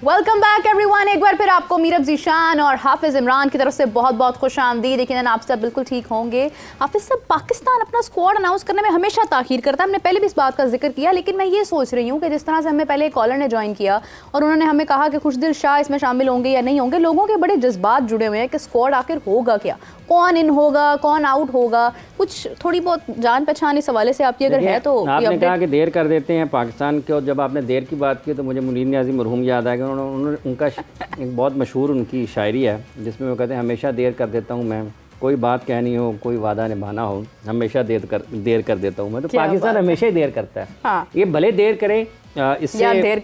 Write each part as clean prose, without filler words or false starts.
Welcome back everyone. एक बार फिर आपको मीरब ज़ीशान और हाफिज़ इमरान की तरफ से बहुत बहुत खुश आमदीद। लेकिन आप सब बिल्कुल ठीक होंगे। हाफिज़ साहब, पाकिस्तान अपना स्क्वाड अनाउंस करने में हमेशा ताख़ीर करता है। हमने पहले भी इस बात का जिक्र किया, लेकिन मैं ये सोच रही हूँ कि जिस तरह से हमें पहले कॉलर ने ज्वाइन किया और उन्होंने हमें कहा कि खुशदिल शाह इसमें शामिल होंगे या नहीं होंगे, लोगों के बड़े जज्बात जुड़े हुए हैं कि स्क्वाड आखिर होगा क्या, कौन इन होगा, कौन आउट होगा। कुछ थोड़ी बहुत जान पहचान इस हवाले से आपकी अगर है तो। आपने कहा कि देर कर देते हैं पाकिस्तान के, और जब आपने देर की बात की तो मुझे मुनीर नियाज़ी मरहूम याद आ गया। उन्होंने उनका एक बहुत मशहूर उनकी शायरी है जिसमें वो कहते हैं, हमेशा देर कर देता हूँ मैं, कोई बात कहनी हो, कोई वादा निभाना हो, हमेशा देर कर देता हूँ मैं। तो पाकिस्तान हमेशा ही देर करता है। हाँ। ये भले देर करे, इससे देर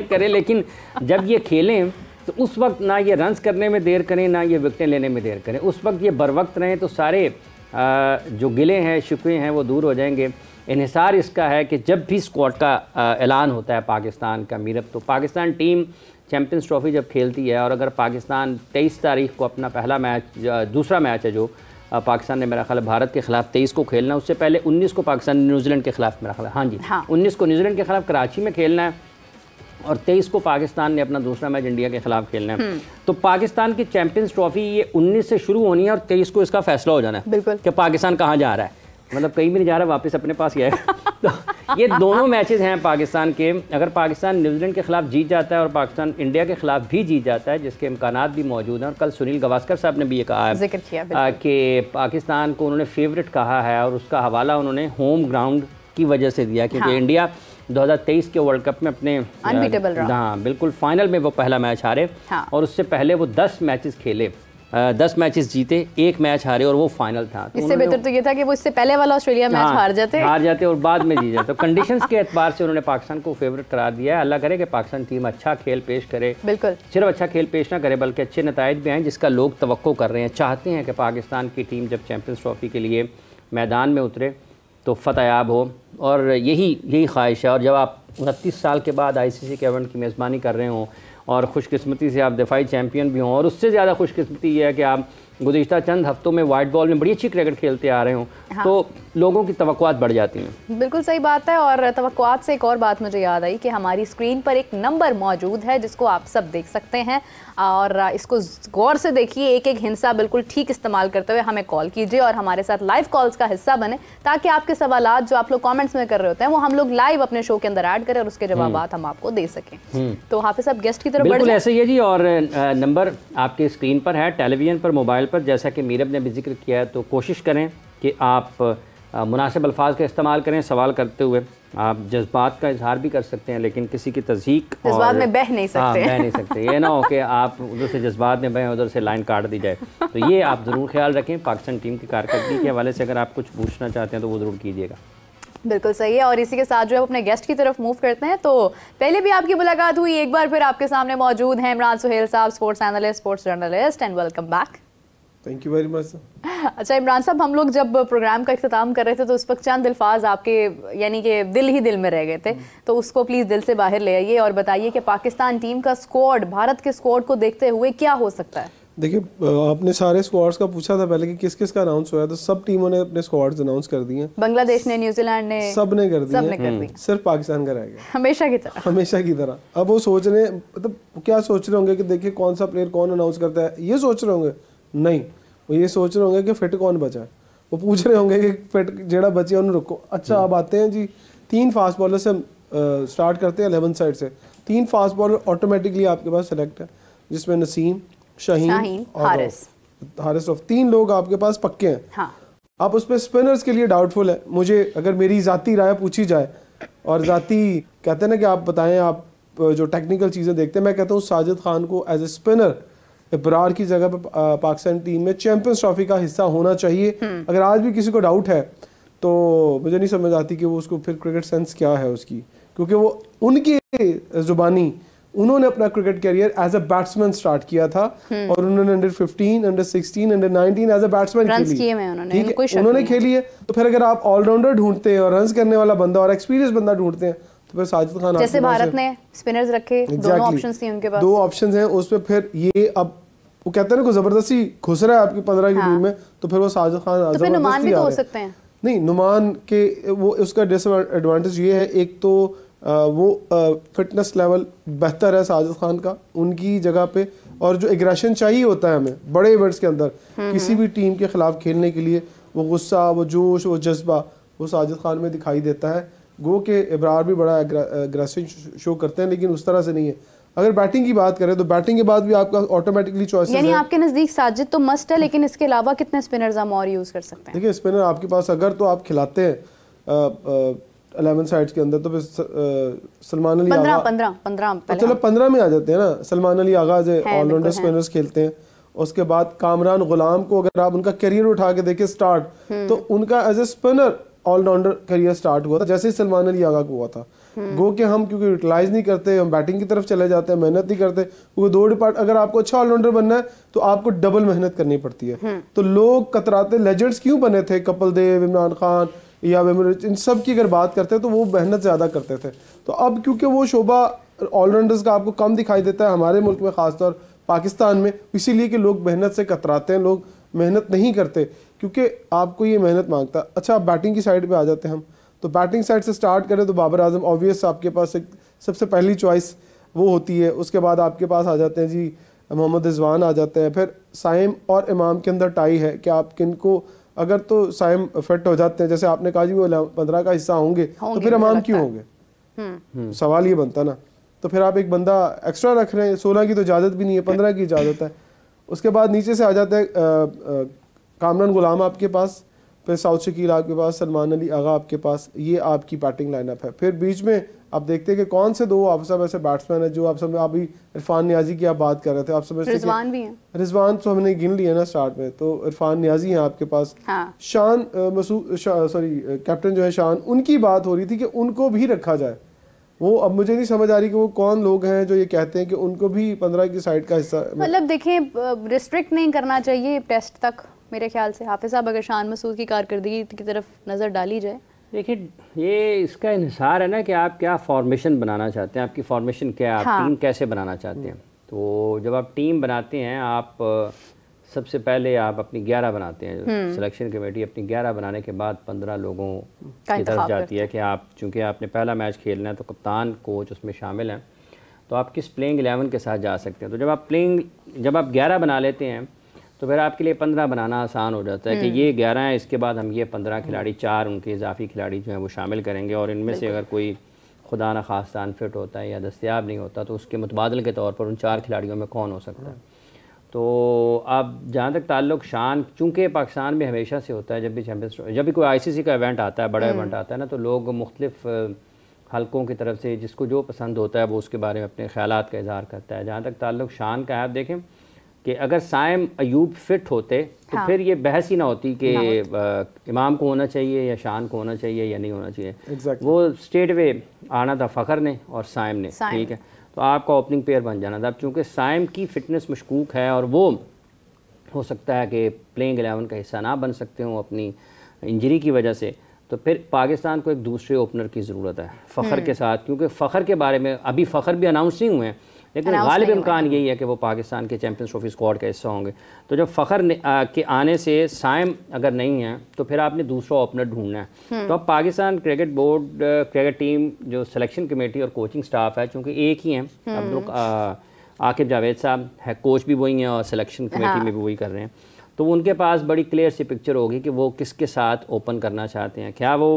करे, लेकिन जब ये खेलें तो उस वक्त ना ये रन्स करने में देर करें, ना ये विकेटें लेने में देर करें। उस वक्त ये बर वक्त रहें तो सारे जो गिले हैं, शिकवे हैं, वो दूर हो जाएंगे। इन्हिसार इसका है कि जब भी स्क्वाड का ऐलान होता है पाकिस्तान का मीरब, तो पाकिस्तान टीम चैम्पियंस ट्रॉफ़ी जब खेलती है, और अगर पाकिस्तान 23 तारीख को अपना पहला मैच, दूसरा मैच है जो पाकिस्तान ने मेरा ख्याल भारत के ख़िलाफ़ 23 को खेलना है, उससे पहले 19 को पाकिस्तान ने न्यूजीलैंड के ख़िलाफ़, मेरा ख्याल हाँ जी, 19 को न्यूजीलैंड के ख़िलाफ़ कराची में खेलना है, और 23 को पाकिस्तान ने अपना दूसरा मैच इंडिया के ख़िलाफ़ खेलना है। तो पाकिस्तान की चैम्पियंस ट्रॉफ़ी ये 19 से शुरू होनी है और 23 को इसका फैसला हो जाना है कि पाकिस्तान कहाँ जा रहा है। मतलब कहीं भी नहीं जा रहा, वापस अपने पास ही आएगा। तो ये दोनों मैचेस हैं पाकिस्तान के। अगर पाकिस्तान न्यूजीलैंड के ख़िलाफ़ जीत जाता है और पाकिस्तान इंडिया के ख़िलाफ़ भी जीत जाता है, जिसके इम्कानात भी मौजूद हैं, और कल सुनील गावस्कर साहब ने भी ये कहा है कि पाकिस्तान को उन्होंने फेवरेट कहा है, और उसका हवाला उन्होंने होम ग्राउंड की वजह से दिया, क्योंकि इंडिया 2023 के वर्ल्ड कप में अपने हाँ बिल्कुल फाइनल में वो पहला मैच हारे। और उससे पहले वो 10 मैचेस खेले, 10 मैचेस जीते, 1 मैच हारे, और वो फाइनल था। तो इससे बेहतर तो ये था कि वो इससे पहले वाला ऑस्ट्रेलिया मैच हार जाते और बाद में जीत जाते। तो कंडीशंस के एतबार से उन्होंने पाकिस्तान को फेवरेट करार दिया है। अल्लाह करे कि पाकिस्तान टीम अच्छा खेल पेश करे, बिल्कुल सिर्फ अच्छा खेल पेश ना करे बल्कि अच्छे नताइज भी आएँ, जिसका लोग तवक्को कर रहे हैं, चाहते हैं कि पाकिस्तान की टीम जब चैम्पियंस ट्रॉफ़ी के लिए मैदान में उतरे तो फतहयाब हो, और यही ख्वाहिश है। और जब आप 29 साल के बाद ICC के इवेंट की मेज़बानी कर रहे हों, और ख़ुशकिस्मती से आप दफ़ाई चैम्पियन भी हों, और उससे ज़्यादा खुशकिस्मती ये है कि आप गुज़िश्ता चंद हफ्तों में वाइट बॉल में बड़ी अच्छी क्रिकेट खेलते आ रहे हों, तो लोगों की तवक्कुआत बढ़ जाती हैं। बिल्कुल सही बात है। और तवक्कुआत से एक और बात मुझे याद आई कि हमारी स्क्रीन पर एक नंबर मौजूद है जिसको आप सब देख सकते हैं, और इसको गौर से देखिए, एक एक हिस्सा बिल्कुल ठीक इस्तेमाल करते हुए हमें कॉल कीजिए और हमारे साथ लाइव कॉल्स का हिस्सा बने, ताकि आपके सवालात जो आप लोग कमेंट्स में कर रहे होते हैं वो हम लोग लाइव अपने शो के अंदर ऐड करें और उसके जवाबात हम आपको दे सकें। तो हाफिज़ साहब गेस्ट की तरफ बिल्कुल ऐसे ही है जी। और नंबर आपके स्क्रीन पर है, टेलीविज़न पर, मोबाइल पर, जैसा कि मीरब ने भी जिक्र किया है। तो कोशिश करें कि आप मुनासिब अल्फाज का इस्तेमाल करें सवाल करते हुए। आप जज्बात का इजहार भी कर सकते हैं, लेकिन किसी की तज़हीक जज्बात में बह नहीं सकते। ये ना हो कि आप उधर से जज्बात में बहें, उधर से लाइन काट दी जाए। तो ये आप ज़रूर ख्याल रखें। पाकिस्तान टीम की कारकर्दगी के हवाले से अगर आप कुछ पूछना चाहते हैं तो वो ज़रूर कीजिएगा। बिल्कुल सही है। और इसी के साथ जो है अपने गेस्ट की तरफ मूव करते हैं। तो पहले भी आपकी मुलाकात हुई, एक बार फिर आपके सामने मौजूद हैं इमरान सुहेल साहब, sports analyst, sports journalist, and welcome back. Thank you very much. अच्छा इमरान साहब, हम लोग जब प्रोग्राम का इख्तिताम कर रहे थे तो उस वक्त चंद अल्फाज आपके यानी कि दिल ही दिल में रह गए थे, तो उसको प्लीज़ दिल से बाहर ले आइए और बताइए कि पाकिस्तान टीम का स्क्वाड भारत के स्क्वाड को देखते हुए क्या हो सकता है। देखिए, आपने सारे स्क्वाड्स का पूछा था पहले कि किस किस का अनाउंस हुआ है, तो सब टीमों ने अपने स्क्वाड्स अनाउंस कर दिए हैं। बांग्लादेश ने, न्यूजीलैंड ने, सब ने कर दिए, सिर्फ पाकिस्तान का रह गया हमेशा की तरह। अब वो सोच रहे हैं, मतलब क्या सोच रहे होंगे कि देखिए कौन सा प्लेयर कौन अनाउंस करता है, ये सोच रहे होंगे? नहीं, वो ये सोच रहे होंगे कि फिट कौन बचा है। वो पूछ रहे होंगे कि फिट जेड़ा बचे उन्हें रुको। अच्छा, अब आते हैं जी 3 फास्ट बॉलर से स्टार्ट करते हैं 11 साइड से। 3 फास्ट बॉलर ऑटोमेटिकली आपके पास सेलेक्ट है, जिसमें नसीम, शाहीन और हारिस रऊफ, 3 लोग आपके पास पक्के हैं। हाँ। आप उस पर स्पिनर्स के लिए डाउटफुल है। मुझे अगर मेरी ज़ाती राय पूछी जाए, और ज़ाती कहते हैं ना कि आप बताएं, आप जो टेक्निकल चीज़ें देखते हैं, मैं कहता हूँ साजिद खान को एज ए स्पिनर इब्रार की जगह पर पाकिस्तान टीम में चैंपियंस ट्रॉफी का हिस्सा होना चाहिए। अगर आज भी किसी को डाउट है तो मुझे नहीं समझ आती कि वो उसको फिर क्रिकेट सेंस क्या है उसकी, क्योंकि वो उनकी ज़ुबानी उन्होंने अपना cricket career as a batsman start किया था, और उन्होंने under 15, under 16, under 19 as a batsman उन्होंने खेली है। तो फिर अगर आप ऑलराउंडर ढूंढते हैं और रन करने वाला बंदा और एक्सपीरियंस बंदा ढूंढते हैं, तो फिर साजिद खान, जैसे भारत ने स्पिनर्स रखे, दोनों ऑप्शंस थे उनके पास, 2 ऑप्शंस हैं उसमें। फिर ये अब वो कहते हैं ना, जबरदस्ती घुस रहा है आपकी 15 की टीम में, तो फिर वो साजिद खान तो फिर नुमान भी तो हो सकते हैं। नहीं, नुमान के वो उसका डिसएडवांटेज ये है, एक तो वो फिटनेस लेवल बेहतर है साजिद खान का उनकी जगह पे, और जो एग्रेशन चाहिए होता है हमें बड़े इवेंट्स के अंदर किसी भी टीम के खिलाफ खेलने के लिए, वो गुस्सा, वो जोश, वो जज्बा वो साजिद खान में दिखाई देता है। गो के इब्रार भी बड़ा एग्रेशन शो करते हैं, लेकिन उस तरह से नहीं है। अगर बैटिंग की बात करें तो बैटिंग के बाद भी आपका ऑटोमेटिकली चॉइसेस यानी आपके नज़दीक साजिद तो मस्ट है, लेकिन इसके अलावा कितने स्पिनर्स हम और यूज़ कर सकते हैं? देखिए स्पिनर आपके पास अगर तो आप खिलाते हैं 11 साइड्स के अंदर तो फिर सलमान अली आगा 15 चलो 15 में आ जाते हैं ना। सलमान अली आगा ऑलराउंडर स्पिनर्स खेलते हैं। उसके बाद कामरान गुलाम को अगर आप उनका करियर उठा के देखें स्टार्ट, तो उनका as a spinner allrounder career start हुआ था जैसे ही सलमान अली आगा को हुआ था। गो के हम क्योंकि यूटिलाइज नहीं करते, हम बैटिंग की तरफ चले जाते हैं, मेहनत नहीं करते, क्योंकि दो डिपार्ट अगर आपको अच्छा ऑलराउंडर बनना है तो आपको डबल मेहनत करनी पड़ती है। तो लोग कतराते, लेजेंड्स क्यों बने थे, कपिल देव, इमरान खान या इन सब की अगर बात करते हैं तो वो मेहनत ज़्यादा करते थे। तो अब क्योंकि वो शोभा ऑलराउंडर्स का आपको कम दिखाई देता है हमारे मुल्क में, ख़ासतौर पाकिस्तान में, इसीलिए कि लोग मेहनत से कतराते हैं, लोग मेहनत नहीं करते क्योंकि आपको ये मेहनत मांगता है। अच्छा, आप बैटिंग की साइड पे आ जाते हैं हम, तो बैटिंग साइड से स्टार्ट करें तो बाबर आजम ऑब्वियस आपके पास एक सबसे पहली चॉइस वो होती है। उसके बाद आपके पास आ जाते हैं जी मोहम्मद रिजवान आ जाते हैं। फिर साइम और इमाम के अंदर टाई है कि आप किन को, अगर तो साइम फिट हो जाते हैं जैसे आपने कहा जी वो 15 का हिस्सा होंगे तो फिर इमाम क्यों होंगे, सवाल ये बनता ना। तो फिर आप एक बंदा एक्स्ट्रा रख रहे हैं, 16 की तो इजाज़त भी नहीं है, 15 की इजाज़त है। उसके बाद नीचे से आ जाता है कामरान गुलाम आपके पास, फिर साउथ शकील आपके पास, सलमान अली आगा आपके पास, ये आपकी बैटिंग लाइनअप है। फिर बीच में आप देखते हैं कि कौन से दो आप सब ऐसे बैट्समैन है जो आप सब, अभी इरफान नियाजी की आप बात कर रहे थे, आप समझते रिजवान भी हैं, रिजवान तो हमने गिन लिया ना स्टार्ट में, तो इरफान नियाजी हैं आपके पास। हाँ। शान मसूद सॉरी कैप्टन जो है शान, उनकी बात हो रही थी कि उनको भी रखा जाए। वो अब मुझे नहीं समझ आ रही कि वो कौन लोग हैं जो ये कहते हैं कि उनको भी 15 की साइड का हिस्सा, मतलब देखें रिस्ट्रिक्ट नहीं करना चाहिए टेस्ट तक मेरे ख्याल से। हाफिज साहब अगर शान मसूद की कारकर्दगी की तरफ नज़र डाली जाए, देखिए ये इसका इन्हिसार है ना कि आप क्या फॉर्मेशन बनाना चाहते हैं, आपकी फॉर्मेशन क्या है, आप टीम कैसे बनाना चाहते हैं। तो जब आप टीम बनाते हैं, आप सबसे पहले आप अपनी 11 बनाते हैं, सिलेक्शन कमेटी अपनी 11 बनाने के बाद 15 लोगों की तरफ जाती है कि आप, चूँकि आपने पहला मैच खेलना है तो कप्तान कोच उसमें शामिल हैं, तो आप किस प्लेइंग 11 के साथ जा सकते हैं। तो जब आप 11 बना लेते हैं तो फिर आपके लिए 15 बनाना आसान हो जाता है कि ये 11 है, इसके बाद हम ये 15 खिलाड़ी, 4 उनके इजाफी खिलाड़ी जो हैं वो शामिल करेंगे, और इनमें से अगर कोई खुदा न खास्तान फिट होता है या दस्तयाब नहीं होता तो उसके मुतबादल के तौर पर उन 4 खिलाड़ियों में कौन हो सकता है। तो अब जहाँ तक ताल्लुक़ शान, चूँकि पाकिस्तान में हमेशा से होता है जब भी कोई ICC का इवेंट आता है, बड़ा इवेंट आता है ना, तो लोग मुख्तलिफ हलकों की तरफ से जिसको जो पसंद होता है वो उसके बारे में अपने ख़यालात का इज़हार करता है। जहाँ तक ताल्लुक़ शान का है, आप देखें कि अगर साइम अयूब फिट होते तो फिर ये बहस ही ना होती कि इमाम को होना चाहिए या शान को होना चाहिए या नहीं होना चाहिए। वो स्ट्रेट वे आना था फ़खर ने और साइम ने, ठीक है, तो आपका ओपनिंग पेयर बन जाना था। अब चूँकि साइम की फ़िटनेस मशकूक है और वो हो सकता है कि प्लेइंग 11 का हिस्सा ना बन सकते हों अपनी इंजरी की वजह से, तो फिर पाकिस्तान को एक दूसरे ओपनर की ज़रूरत है फ़खर के साथ, क्योंकि फ़खर के बारे में अभी फ़खर भी अनाउंस नहीं हुए हैं, लेकिन गालिब इम्कान यही है कि वो पाकिस्तान के चैम्पियंस ट्रॉफी स्क्वाड का हिस्सा होंगे। तो जब फ़खर के आने से साइम अगर नहीं है तो फिर आपने दूसरा ओपनर ढूंढना है। तो अब Pakistan cricket board, cricket team, जो सिलेक्शन कमेटी और कोचिंग स्टाफ है, चूँकि एक ही हैं, आकिब जावेद साहब है, कोच भी वही हैं और सिलेक्शन कमेटी में भी वही कर रहे हैं, तो उनके पास बड़ी क्लियर सी पिक्चर होगी कि वो किसके साथ ओपन करना चाहते हैं। क्या वो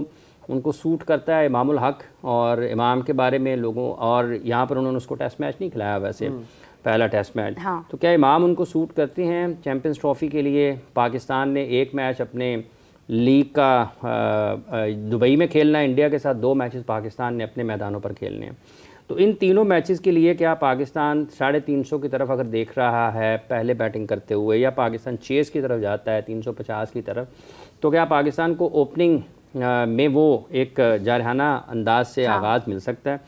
उनको सूट करता है इमामुल हक और इमाम के बारे में लोगों, और यहाँ पर उन्होंने उसको टेस्ट मैच नहीं खिलाया वैसे, पहला टेस्ट मैच, तो क्या इमाम उनको सूट करते हैं चैम्पियंस ट्रॉफ़ी के लिए? पाकिस्तान ने एक मैच अपने लीग का दुबई में खेलना है, इंडिया के साथ 2 मैचेस पाकिस्तान ने अपने मैदानों पर खेलने हैं। तो इन तीनों मैचेस के लिए क्या पाकिस्तान 350 की तरफ अगर देख रहा है पहले बैटिंग करते हुए, या पाकिस्तान चेस की तरफ जाता है 350 की तरफ, तो क्या पाकिस्तान को ओपनिंग में वो एक जारहाना अंदाज से आगाज़ मिल सकता है?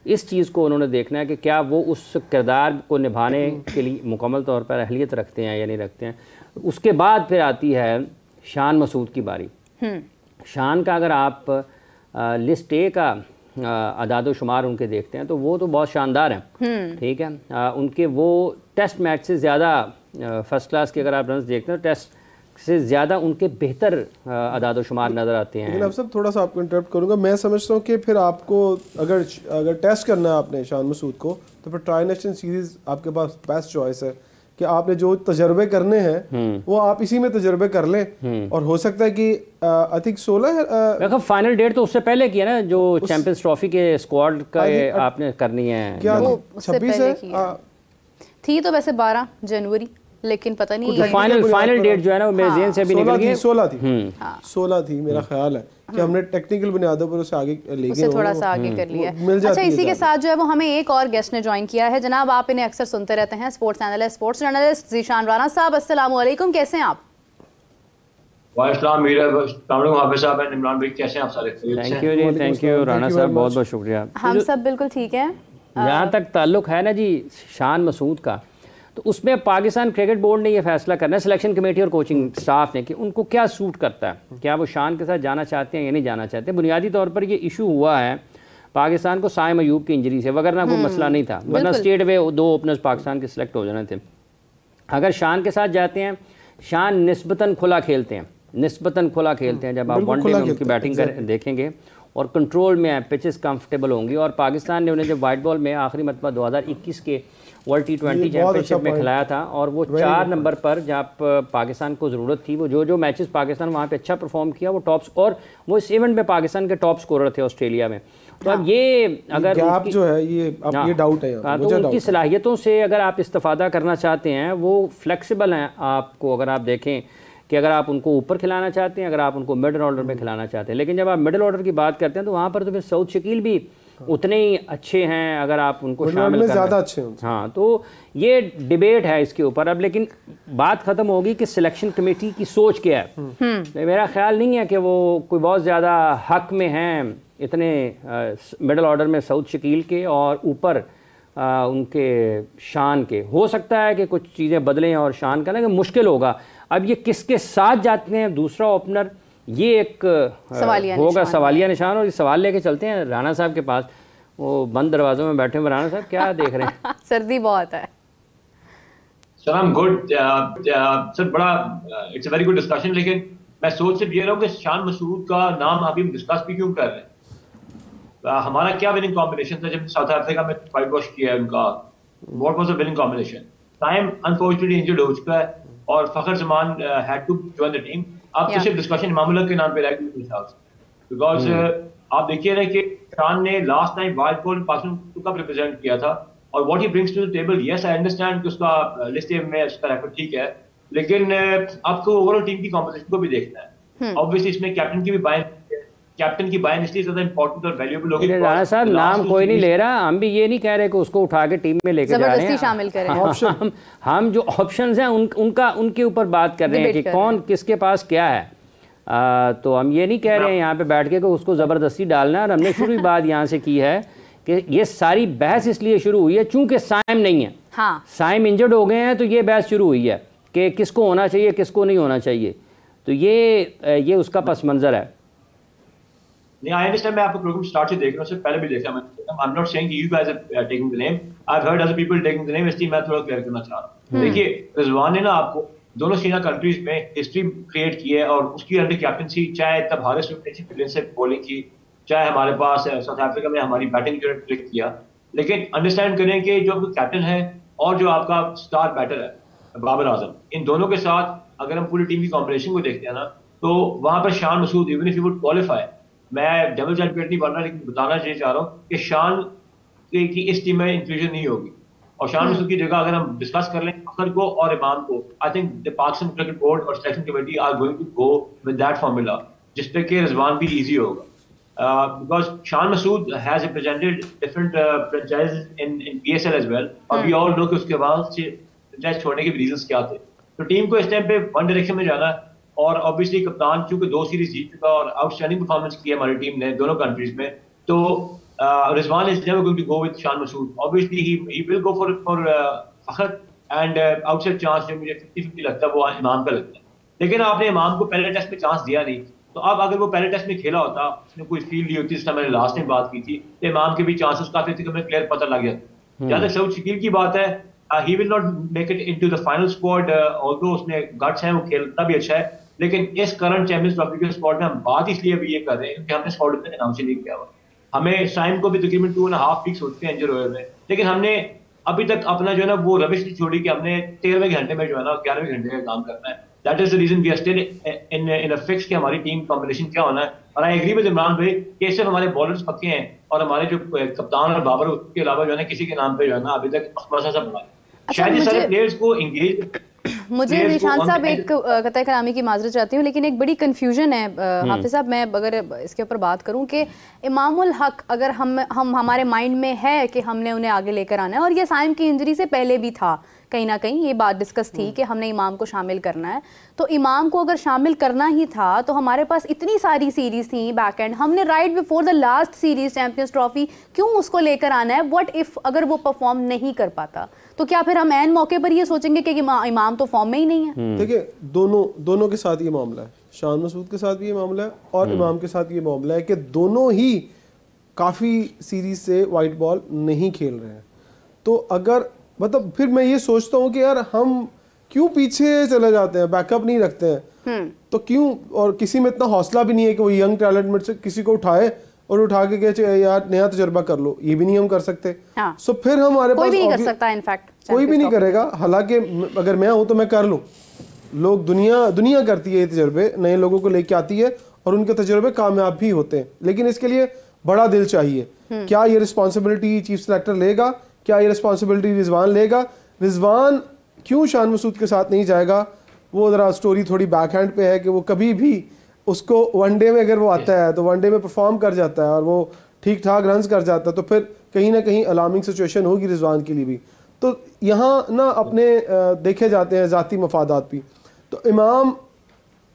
इस चीज़ को उन्होंने देखना है कि क्या वो उस किरदार को निभाने के लिए मुकम्मल तौर पर अहलियत रखते हैं या नहीं रखते हैं। उसके बाद फिर आती है शान मसूद की बारी। शान का अगर आप लिस्ट ए का अदाद शुमार उनके देखते हैं तो वो तो बहुत शानदार हैं, ठीक है। उनके वो टेस्ट मैच से ज़्यादा फर्स्ट क्लास के अगर आप रन देखते हैं, से ज़्यादा उनके बेहतर अदाद शुमार नज़र आते हैं। लेकिन अब सब थोड़ा सा आपको इंटरप्ट करूंगा, मैं समझता हूँ कि फिर आपको अगर टेस्ट करना है आपने शान मसूद को, तो फिर ट्राई नेशन सीरीज आपके पास बेस्ट चॉइस है कि आपने जो तजर्बे करने हैं वो आप इसी में तजर्बे कर लें। और हो सकता है कि आई थिंक 16 फाइनल डेट तो उससे पहले किया ना, जो चैंपियंस ट्रॉफी के स्क्वाड का आपने करनी है, क्या 26 है थी तो वैसे 12 जनवरी, लेकिन पता नहीं फाइनल डेट जो है ना वो मेरे ज़हन से अभी निकल गई। 16 थी मेरा ख्याल है कि हमने टेक्निकल बुनियादों पर उसे आगे ले गए, थोड़ा सा आगे कर लिया। अच्छा, इसी के साथ जो है वो हमें एक और गेस्ट ने ज्वाइन किया है। जनाब आप इन्हें अक्सर सुनते रहते हैं, sports analyst, sports journalist Zeeshan Rana साहब, अस्सलाम वालेकुम, कैसे हैं आप? थैंक यू राना साहब, बहुत बहुत शुक्रिया। हम सब बिल्कुल ठीक है। जहाँ तक ताल्लुक है ना जी शान मसूद का, तो उसमें पाकिस्तान क्रिकेट बोर्ड ने ये फैसला करना है, सिलेक्शन कमेटी और कोचिंग स्टाफ ने, कि उनको क्या सूट करता है, क्या वो शान के साथ जाना चाहते हैं या नहीं जाना चाहते। बुनियादी तौर पर ये इशू हुआ है पाकिस्तान को साइम अयूब की इंजरी से, वगरना कोई मसला नहीं था, वरना स्टेट वे 2 ओपनर्स पाकिस्तान के सिलेक्ट हो जाने थे। अगर शान के साथ जाते हैं, शान निस्बतन खुला खेलते हैं, जब आप वनडे में उनकी बैटिंग देखेंगे और कंट्रोल में है, पिचेस कंफर्टेबल होंगी। और पाकिस्तान ने उन्हें जब वाइट बॉल में आखिरी मरतबा 2021 के वर्ल्ड T20 चैंपियनशिप में खिलाया था, और वो 4 नंबर पर जब पाकिस्तान को ज़रूरत थी, वो जो मैचेस पाकिस्तान वहाँ पे अच्छा परफॉर्म किया, वो टॉप्स, और वो इस इवेंट में पाकिस्तान के टॉप स्कोरर थे ऑस्ट्रेलिया में। तो अब ये अगर आप जो है ये डाउट है, तो उनकी सलाहियतों से अगर आप इस्तेफादा करना चाहते हैं, वो फ्लेक्सिबल हैं आपको, अगर आप देखें कि अगर आप उनको ऊपर खिलाना चाहते हैं, अगर आप उनको मिडिल ऑर्डर में खिलाना चाहते हैं। लेकिन जब आप मिडिल ऑर्डर की बात करते हैं तो वहाँ पर तो फिर सऊद शकील भी उतने ही अच्छे हैं, अगर आप उनको शामिल करें ज़्यादा अच्छे हैं। हाँ, तो ये डिबेट है इसके ऊपर अब। लेकिन बात ख़त्म होगी कि सिलेक्शन कमेटी की सोच क्या है। मेरा ख्याल नहीं है कि वो कोई बहुत ज़्यादा हक में हैं इतने मिडिल ऑर्डर में सऊद शकील के और ऊपर उनके शान के। हो सकता है कि कुछ चीज़ें बदलें और शान का, लेकिन मुश्किल होगा। अब ये किसके साथ जाते हैं दूसरा ओपनर, ये एक होगा सवालिया निशान। और ये सवाल लेके चलते हैं राना साहब के पास, वो बंद दरवाजों में बैठे हुए। राना साहब क्या देख रहे हैं? सर्दी बहुत है sir. I am good sir, बड़ा it's a very good discussion. लेकिन मैं सोच से ये रहा हूँ कि शान मसूद का नाम अभी हम डिस्कस भी क्यों कर रहे हैं। हमारा क्या विनिंग कॉम्बिनेशन था जब साउथ अफ्रीका में वाइट वॉश किया है उनका? What was the winning combination? Time unfortunately injured हो चुका है और Fakhar Zaman had to join the team. अब तो सिर्फ डिस्कशन इमामुल्लाह के नाम पे रह गई बिकॉज आप देखिए ना कि शान ने last time white ball Pakistan का रिप्रेजेंट किया था, और what he brings to the table, yes I understand कि उसका लिस्ट में उसका रेकॉर्ड ठीक है, लेकिन आपको ओवरऑल टीम की कॉम्पोजिशन को भी देखना है। ऑब्वियसली इसमें कैप्टन की बायन इसलिए ज्यादा इंपॉर्टेंट और वैल्यूएबल होगी। राणा साहब नाम कोई नहीं ले रहा, हम भी ये नहीं कह रहे कि उसको उठा के टीम में लेके जा रहे हैं, शामिल करें। हम जो ऑप्शंस हैं उनके ऊपर बात कर रहे हैं कि कौन किसके पास क्या है। तो हम ये नहीं कह रहे हैं यहाँ पे बैठ के कि उसको ज़बरदस्ती डालना है। और हमने शुरू बात यहाँ से की है कि ये सारी बहस इसलिए शुरू हुई है चूंकि साइम नहीं है। हाँ। साइम इंजर्ड हो गए हैं, तो ये बहस शुरू हुई है कि किसको होना चाहिए किसको नहीं होना चाहिए। तो ये उसका पस मंज़र है। नहीं, आई अंडरस्टैंड। मैं आपको प्रोग्राम स्टार्ट से देख रहा हूँ, उससे पहले भी देखा मैं। I am not saying you guys are taking the name, I have heard other people taking the name, इसलिए मैं थोड़ा क्लियर करना चाह रहा हूँ। देखिए, रिजवान ने ना आपको दोनों सीनियर कंट्रीज में हिस्ट्री क्रिएट की है, और उसकी अंडर कैप्टनसी, चाहे तब हारिस ने से बॉलिंग की, चाहे हमारे पास साउथ अफ्रीका में हमारी बैटिंग यूनिट क्लिक किया। लेकिन अंडरस्टैंड करें कि जो आपका कैप्टन है और जो आपका स्टार बैटर है बाबर आजम, इन दोनों के साथ अगर हम पूरी टीम की कॉम्बिनेशन को देखते हैं ना, तो वहां पर Shan Masood even if you would qualify, मैं डबल एडवोकेट नहीं बनना, लेकिन बताना चाह रहा हूँ कि शान की इस टीम में इंक्लूजन नहीं होगी। और शान मसूद की जगह अगर हम डिस्कस कर लें फखर को और इमाम को, I think the Pakistan cricket board और selection committee are going to go with that formula, जिस पे कि रिजवान भी इजी होगा। Because Shan Masood has represented different franchises in PSL as well, और वी ऑल नो कि उसके बाद फ्रेंचाइज छोड़ने के रीजंस क्या थे। तो टीम को इस टाइम पे वन डायरेक्शन में जाना है, और ऑब्वियसली कप्तान चूंकि 2 सीरीज जीत चुका और आउटस्टैंडिंग परफॉर्मेंस की है हमारी टीम ने दोनों कंट्रीज में, तो Rizwan is never going to go with Shan Masood. Obviously he will go for Fakhar, and outside chance जो मुझे 50-50 लगता है वो इमाम का लगता है। लेकिन आपने इमाम को पहले टेस्ट में चांस दिया नहीं, तो अब अगर वो पहले टेस्ट में खेला होता, उसने कोई फील्ड ली होती, जिस टाइम मैंने लास्ट टाइम बात की थी, तो इमाम के भी चांसेस काफी थे, हमें क्लियर पता लग जाता। जहां तक सऊद शकील की बात है, he will not make it into the final squad, although उसने गट्स हैं, वो खेलता भी अच्छा है, लेकिन इस करंट चैंपियंस ट्रॉफी के स्क्वाड में हम बात इसलिए अभी ये कर रहे हैं क्योंकि हमने स्क्वाड तक अनाउंस नहीं किया हुआ। हमें साइम को भी तकरीबन 2.5 वीक्स हो चुके हैं इंजर हुए हुए, लेकिन हमने अभी तक अपना जो है ना वो रविश नहीं छोड़ी कि हमने 13वें घंटे में जो है ना 11वें घंटे का काम करना है। That is the reason we are still in a fix कि हमारी टीम कॉम्बिनेशन क्या होना है। और आई एग्री विद इमरान भाई कि सिर्फ हमारे बॉलर्स पक्के हैं और हमारे जो कप्तान और बाबर उसके अलावा जो है ना किसी के नाम पे जो है ना अभी तक मसला सा बना है। शायद ये सारे प्लेयर्स को एंगेज मुझे निशान साहब एक कतई कलामी की माजरत चाहती हूँ, लेकिन एक बड़ी कन्फ्यूजन है हाफिज साहब, मैं अगर इसके ऊपर बात करूँ कि इमामुल हक अगर हम हमारे माइंड में है कि हमने उन्हें आगे लेकर आना है, और ये साइम की इंजरी से पहले भी था, कहीं ना कहीं ये बात डिस्कस थी कि हमने इमाम को शामिल करना है, तो इमाम को अगर शामिल करना ही था तो हमारे पास इतनी सारी सीरीज थी बैक एंड, हमने right before the last series champions trophy क्यों उसको लेकर आना है? व्हाट इफ अगर वो परफॉर्म नहीं कर पाता तो क्या फिर हम ऐन मौके पर ये सोचेंगे कि इमाम तो फॉर्म में ही नहीं है? देखिए दोनों के साथ ये मामला है, शान मसूद के साथ भी ये मामला है और इमाम के साथ ये मामला है कि दोनों ही काफ़ी सीरीज से वाइट बॉल नहीं खेल रहे हैं। तो अगर मतलब फिर मैं ये सोचता हूँ कि यार हम क्यों पीछे चले जाते हैं, बैकअप नहीं रखते हैं, तो क्यों, और किसी में इतना हौसला भी नहीं है कि वो यंग टैलेंट में से किसी को उठाए और उठा के कहे यार नया तजुर्बा कर लो, ये भी नहीं हम कर सकते। हाँ। सो फिर हमारे पास कोई भी नहीं कर सकता, इनफैक्ट कोई भी नहीं करेगा। हालांकि अगर मैं हूँ तो मैं कर लूँ, लोग दुनिया करती है ये तजुर्बे, नए लोगों को लेके आती है और उनके तजुर्बे कामयाब भी होते हैं, लेकिन इसके लिए बड़ा दिल चाहिए। क्या ये रिस्पॉन्सिबिलिटी चीफ सेलेक्टर लेगा? क्या ये रिस्पॉन्सिबिलिटी रिजवान लेगा? रिजवान क्यों शान मसूद के साथ नहीं जाएगा? वो ज़रा स्टोरी थोड़ी बैक हैंड पे है कि वो कभी भी उसको वनडे में अगर वो आता है तो वनडे में परफॉर्म कर जाता है और वो ठीक ठाक रन्स कर जाता है, तो फिर कहीं ना कहीं अलार्मिंग सिचुएशन होगी रिजवान के लिए भी। तो यहाँ ना अपने देखे जाते हैं ज़ाती मफादात भी। तो इमाम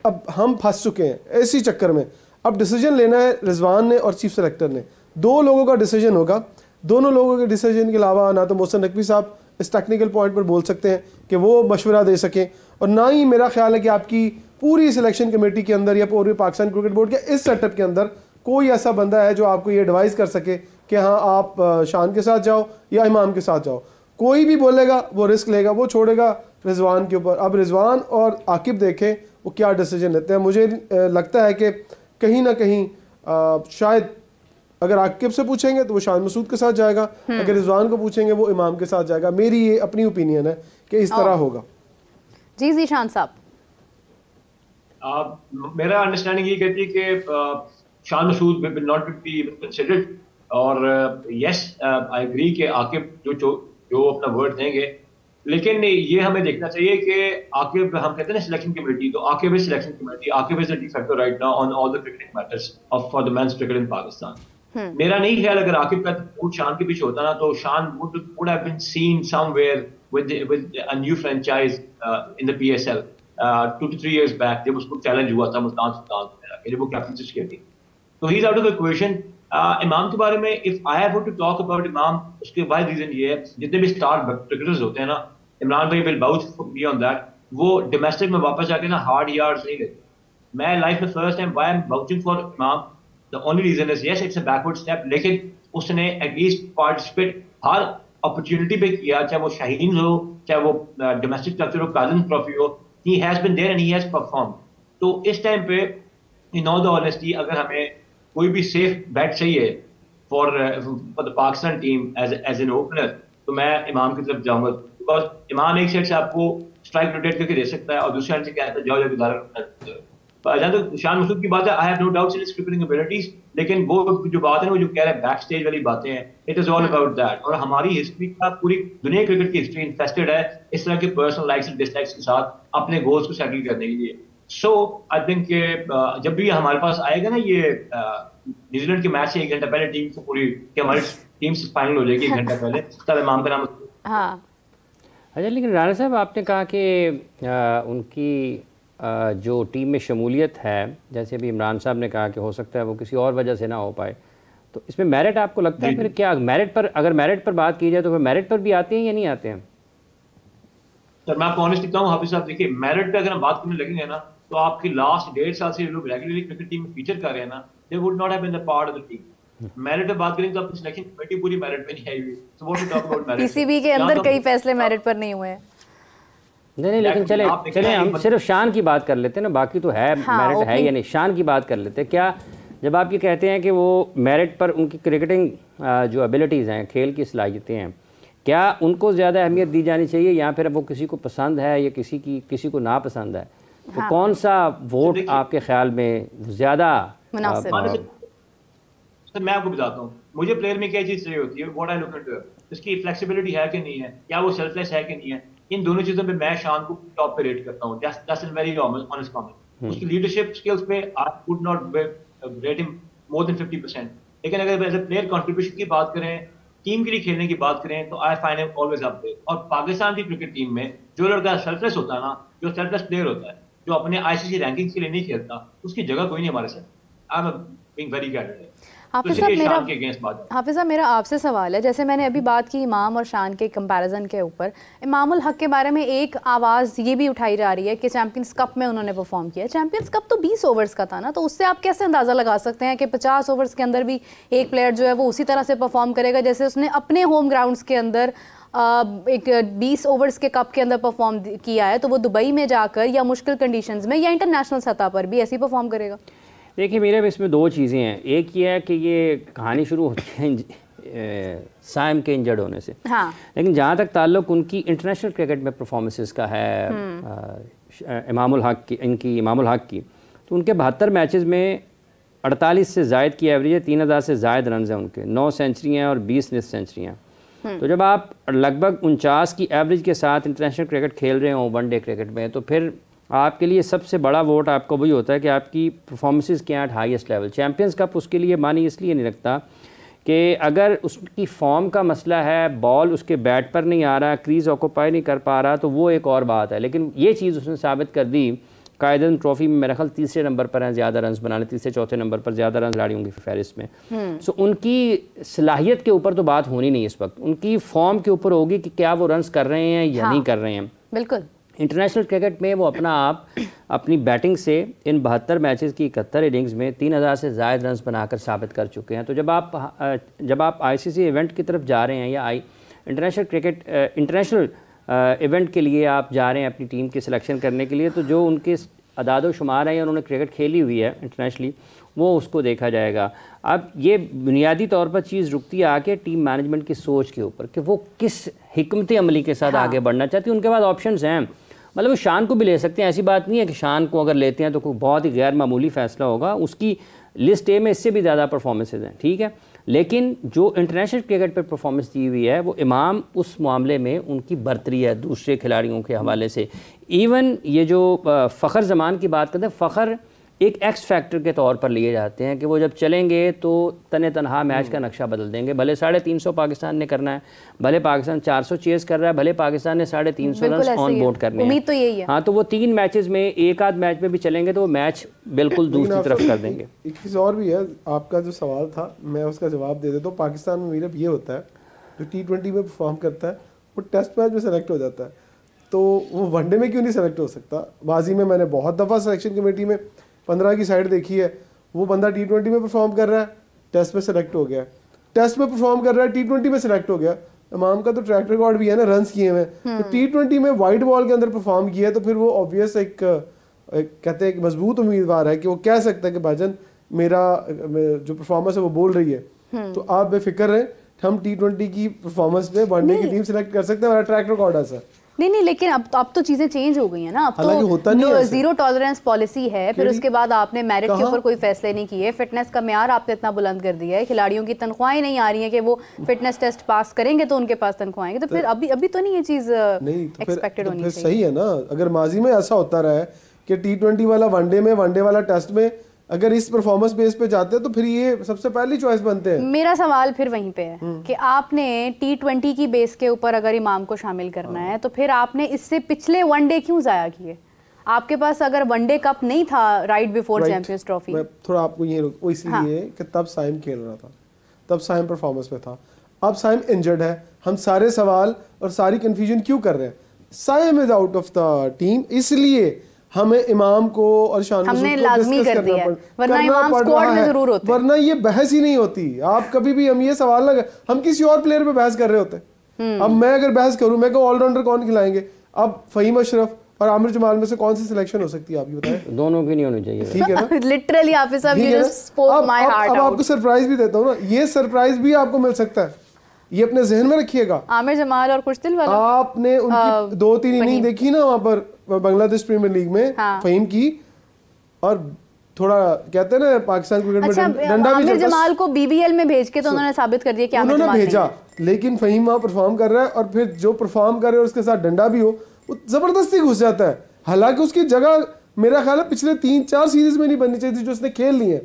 अब हम फंस चुके हैं ऐसी चक्कर में, अब डिसीजन लेना है रिजवान ने और चीफ सेलेक्टर ने, दो लोगों का डिसीजन होगा। दोनों लोगों के डिसीजन के अलावा ना तो मोहसिन नकवी साहब इस टेक्निकल पॉइंट पर बोल सकते हैं कि वो मशवरा दे सकें, और ना ही मेरा ख्याल है कि आपकी पूरी सिलेक्शन कमेटी के अंदर या पूरे पाकिस्तान क्रिकेट बोर्ड के इस सेटअप के अंदर कोई ऐसा बंदा है जो आपको ये एडवाइस कर सके कि हाँ आप शान के साथ जाओ या इमाम के साथ जाओ। कोई भी बोलेगा वो रिस्क लेगा, वो छोड़ेगा रिजवान के ऊपर। अब रिजवान और आकिब देखें वो क्या डिसीजन लेते हैं। मुझे लगता है कि कहीं ना कहीं शायद अगर आकिब से पूछेंगे तो वो शान मसूद के साथ जाएगा, अगर रिजवान को पूछेंगे वो इमाम के साथ जाएगा। मेरी ये अपनी ओपिनियन है कि इस तरह होगा। जी जीशान साहब, मेरा अंडरस्टैंडिंग ये कहती है कि Shan Masood will not be considered, और यस आई एग्री कि आकिब जो अपना वर्ड देंगे, लेकिन ये हमें देखना चाहिए कि आकिब, हम कहते हैं ना सिलेक्शन कमेटी, तो Aqib is selection committee, Aqib is the D factor right now on all the cricket matters of for the men's cricket in Pakistan. मेरा नहीं ख्याल अगर आकिब का फुट शान के पीछे होता ना तो शान would have been seen somewhere with a new franchise in the PSL 2 to 3 years back, जब उसको चैलेंज हुआ था मुल्तान सुल्तान जब वो कैप्टनसी की थी। तो he is out of the question. Imam के बारे में if I have to talk about Imam, उसके बाद रीजन ये है जितने भी स्टार क्रिकेटर्स होते हैं ना, इमरान भाई will vouch me on that, वो डोमेस्टिक में वापस आके ना हार्ड यार्ड्स नहीं लेते। मैं लाइफ में first time why I am vouching for Imam, the only reason is yes it's a backward step, लेकिन उसने एटलीस्ट पार्टिसिपेट हर अपॉर्चुनिटी पे किया, चाहे वो शाहीन हो, चाहे वो डोमेस्टिक क्लचर हो, काजन ट्रॉफी हो, he has been there and he has performed। तो इस टाइम पे इन ऑल द ऑनेस्टी अगर हमें कोई भी सेफ बैट चाहिए for the Pakistan team as an opener, तो मैं इमाम की तरफ जाऊंगा, बिकॉज इमाम एक साइड से आपको स्ट्राइक रोटेट करके दे सकता है और दूसरी साइड से कहता है जाओ गुजारा। जहाँ तक शान मसूद की बात है, I have no doubts in his cricketing abilities, लेकिन वो जो बात है वो जो कह रहे हैं बैक स्टेज वाली बातें हैं, it is all about that. और हमारी हिस्ट्री का, पूरी दुनिया क्रिकेट की हिस्ट्री इन्फेस्टेड है इस तरह के पर्सनल लाइक्स एंड डिसलाइक्स के साथ अपने गोल्स को सेटल करने के लिए। सो आई थिंक जब भी हमारे पास आएगा ना ये न्यूजीलैंड के मैच से 1 घंटा पहले टीम से पूरी कि हमारी टीम से फाइनल हो जाएगी 1 घंटा पहले, तब इमाम का नाम। हाँ अच्छा, लेकिन राणा साहब आपने कहा कि उनकी जो टीम में शमूलियत है, जैसे अभी इमरान साहब ने कहा कि हो सकता है वो किसी और वजह से ना हो पाए, तो इसमें मेरिट आपको लगता है फिर क्या मेरिट पर, अगर मेरिट पर बात की जाए तो फिर मेरिट पर भी आते हैं या नहीं आते हैं? सर मैं आपको ऑनेस्टली कहूँ हाफिज साहब, देखिए मेरिट पे अगर हम बात करने लगेंगे ना तो आपकी लास्ट 1.5 साल से लोग रेगुलरली क्रिकेट टीम में फीचर कर रहे हैं ना, they would not have been the part of the team. Merit पे बात करें तो अपनी सिलेक्शन कमेटी पूरी मेरिट पे नहीं आई हुई, so what to talk about merit. PCB के अंदर कई फैसले मेरिट पर नहीं हुए हैं। नहीं, लेकिन चले हम सिर्फ शान की बात कर लेते हैं ना, बाकी तो है मेरिट है या नहीं, शान की बात कर लेते हैं। क्या जब आप ये कहते हैं कि वो मेरिट पर उनकी क्रिकेटिंग जो एबिलिटीज़ हैं, खेल की सलाहियतें हैं, क्या उनको ज़्यादा अहमियत दी जानी चाहिए या फिर वो किसी को पसंद है या किसी को नापसंद है, तो कौन सा वोट आपके ख्याल में ज़्यादा मुनासिब? सर मैं आपको बताता हूँ, मुझे प्लेयर में क्या चीज़ चाहिए होती है, व्हाट आई लुक इनटू, उसकी फ्लेक्सिबिलिटी है कि नहीं है, क्या वो सेल्फलेस है कि नहीं है। इन दोनों चीज़ों पे मैं शान को टॉप पे रेट करता हूँ। That's a very honest comment. उसकी लीडरशिप स्किल्स पे I would not rate him more than 50%। लेकिन अगर एज ए प्लेयर कंट्रीब्यूशन की बात करें, टीम के लिए खेलने की बात करें, तो I find him always up there. और पाकिस्तान की क्रिकेट टीम में जो लड़का सेल्फलेस होता है ना, जो सेल्फलेस प्लेयर होता है, जो अपने आईसीसी रैंकिंग्स के लिए नहीं खेलता, उसकी जगह कोई नहीं हमारे साथ। I am being very candid. हाफिज़ साहब मेरा आपसे सवाल है, जैसे मैंने अभी बात की इमाम और शान के कंपैरिजन के ऊपर, इमामुल हक के बारे में एक आवाज़ ये भी उठाई जा रही है कि चैंपियंस कप में उन्होंने परफॉर्म किया। चैंपियंस कप तो 20 ओवर्स का था ना, तो उससे आप कैसे अंदाज़ा लगा सकते हैं कि 50 ओवर्स के अंदर भी एक प्लेयर जो है वो उसी तरह से परफॉर्म करेगा जैसे उसने अपने होम ग्राउंड्स के अंदर एक 20 ओवर्स के कप के अंदर परफॉर्म किया है, तो वो दुबई में जाकर या मुश्किल कंडीशंस में या इंटरनेशनल सतह पर भी ऐसे ही परफॉर्म करेगा? देखिए मेरे इसमें दो चीज़ें हैं। एक ये है कि ये कहानी शुरू होती है साइम के इंजर्ड होने से, हाँ। लेकिन जहाँ तक ताल्लुक उनकी इंटरनेशनल क्रिकेट में परफॉर्मेंसेस का है इमामुल हक की, तो उनके 72 मैचेस में 48 से ज़ायद की एवरेज है, 3000 से ज़ायद रन हैं उनके, 9 सेंचुरियाँ और 20 मिस सेंचुरियाँ। तो जब आप लगभग 49 की एवरेज के साथ इंटरनेशनल क्रिकेट खेल रहे हो वनडे क्रिकेट में, तो फिर आपके लिए सबसे बड़ा वोट आपको वही होता है कि आपकी परफॉर्मेंसेस क्या eight highest level. Champions cup उसके लिए मानी इसलिए नहीं रखता कि अगर उसकी फॉर्म का मसला है, बॉल उसके बैट पर नहीं आ रहा, क्रीज ऑक्यूपाई नहीं कर पा रहा, तो वो एक और बात है। लेकिन ये चीज़ उसने साबित कर दी, कायदन ट्रॉफी में मेरा ख्याल 3रे नंबर पर हैं ज़्यादा रन बनाने, 3-4 नंबर पर ज़्यादा रन खिलाड़ियों की फहरिस्त में। सो उनकी सलाहियत के ऊपर तो बात होनी नहीं इस वक्त, उनकी फॉर्म के ऊपर होगी कि क्या वो रन कर रहे हैं या नहीं कर रहे हैं। बिल्कुल। इंटरनेशनल क्रिकेट में वो अपना आप अपनी बैटिंग से इन 72 मैचेस की 71 इनिंग्स में 3000 से ज़ायद रन्स बनाकर साबित कर चुके हैं। तो जब आप आईसीसी इवेंट की तरफ जा रहे हैं या इंटरनेशनल इवेंट के लिए आप जा रहे हैं अपनी टीम की सिलेक्शन करने के लिए, तो जो उनके अदाद शुमार हैं या उन्होंने क्रिकेट खेली हुई है इंटरनेशनली, वो उसको देखा जाएगा। अब ये बुनियादी तौर पर चीज़ रुकती है आके टीम मैनेजमेंट की सोच के ऊपर कि वो किस हिकमत अमली के साथ आगे बढ़ना चाहती है। उनके पास ऑप्शंस हैं, मतलब वो शान को भी ले सकते हैं, ऐसी बात नहीं है कि शान को अगर लेते हैं तो कोई बहुत ही गैर मामूली फ़ैसला होगा। उसकी लिस्ट ए में इससे भी ज़्यादा परफॉर्मेंसेज हैं, ठीक है, लेकिन जो इंटरनेशनल क्रिकेट पर परफॉर्मेंस दी हुई है वो इमाम उस मामले में उनकी बर्तरी है दूसरे खिलाड़ियों के हवाले से। इवन ये जो फ़खर ज़मान की बात करते हैं, फ़खर एक एक्स फैक्टर के तौर पर लिए जाते हैं कि वो जब चलेंगे तो तने तनहा मैच का नक्शा बदल देंगे। भले 350 पाकिस्तान ने करना है, भले पाकिस्तान 400 चेज़ कर रहा है, भले पाकिस्तान ने 350 रन ऑन बोर्ड करने हैं, तो यही है। हाँ, तो वो 3 मैचेस में एक आध मैच में भी चलेंगे तो वो मैच बिल्कुल दूसरी तरफ कर देंगे। एक चीज़ और भी है, आपका जो सवाल था मैं उसका जवाब दे देता हूँ। पाकिस्तान में मेरा ये होता है, जो T20 में परफॉर्म करता है वो टेस्ट मैच में सेलेक्ट हो जाता है, तो वो वनडे में क्यों नहीं सेलेक्ट हो सकता? बाजी में मैंने बहुत दफ़ा सिलेक्शन कमेटी में 15 की साइड देखी है, वो बंदा T20 में परफॉर्म कर रहा है, टेस्ट में सेलेक्ट हो गया, टेस्ट में परफॉर्म कर रहा है, T20 में सेलेक्ट हो गया। इमाम का तो ट्रैक रिकॉर्ड भी है ना, रन्स किए हुए, तो T20 में वाइट बॉल के अंदर परफॉर्म किया है, तो फिर वो ऑब्वियस एक कहते हैं एक मजबूत उम्मीदवार है कि वो कह सकता है कि भाईजान मेरा जो परफॉर्मेंस है वो बोल रही है। तो आप बेफिक्र रहें, हम T20 की परफॉर्मेंस में वनडे की टीम सेलेक्ट कर सकते हैं, हमारा ट्रैक रिकॉर्ड है सर। नहीं, लेकिन अब तो चीजें चेंज हो गई हैं ना, अब तो जीरो टॉलरेंस पॉलिसी है, फिर उसके बाद आपने मेरिट के ऊपर कोई फैसले नहीं किए, फिटनेस का म्यार आपने इतना बुलंद कर दिया है, खिलाड़ियों की तनख्वाहें नहीं आ रही हैं कि वो फिटनेस टेस्ट पास करेंगे तो उनके पास तनख्वाहें आएंगी, तो फिर अभी तो नहीं ये चीज एक्सपेक्टेड होनी चाहिए। सही है ना, अगर माजी में ऐसा होता रहा है कि T20 वाला वनडे में, वनडे वाला टेस्ट में अगर इस परफॉर्मेंस बेस पे जाते हैं तो फिर ये सबसे पहली चॉइस बनते हैं। मेरा सवाल फिर वहीं पे है कि आपने T20 की बेस के ऊपर अगर इमाम को शामिल करना है तो फिर आपने इससे पिछले वनडे क्यों जाया किए? आपके पास अगर वनडे कप नहीं था राइट बिफोर चैंपियंस ट्रॉफी। मैं थोड़ा आपको ये इसलिए कि तब साइम खेल रहा था, तब साइम परफॉर्मेंस में था, अब साइम इंजर्ड है। हम सारे सवाल और सारी कंफ्यूजन क्यों कर रहे हैं? Saim is out of the team, इसलिए हमें इमाम को और शान हमने लाजमी कर दिया है, वरना इमाम स्क्वाड में जरूर होते, वरना ये बहस ही नहीं होती। आप कभी भी हम ये सवाल ना, हम किसी और प्लेयर पे बहस कर रहे होते। अब मैं अगर बहस करूं, मैं को ऑलराउंडर कौन खिलाएंगे, अब फहीम अशरफ और आमिर जमाल में से कौन सी सिलेक्शन हो सकती है, आप ये बताएं। दोनों की नहीं होनी चाहिए, ठीक है ना। लिटरली हाफिज साहब, you just spoke my heart out. अब आपको सरप्राइज भी देता हूं ना, ये सरप्राइज भी आपको मिल सकता है, ये अपने जहन में रखिएगा। आमिर जमाल और कुछ दिल वाला, आपने उनकी 2-3 इनिंग देखी ना वहां पर बांग्लादेश प्रीमियर लीग में, फहीम की, और थोड़ा कहते हैं ना पाकिस्तान क्रिकेट में डंडा भी, आमिर जमाल को बीबीएल में भेज के तो उन्होंने साबित कर दिया कि आमिर उन्होंने भेजा, लेकिन फहीम वहां परफॉर्म कर रहा है, और फिर जो परफॉर्म कर रहे हैं उसके साथ डंडा भी हो, वो जबरदस्ती घुस जाता है। हालांकि उसकी जगह मेरा ख्याल है पिछले 3-4 सीरीज में नहीं बननी चाहिए थी जो उसने खेल ली है,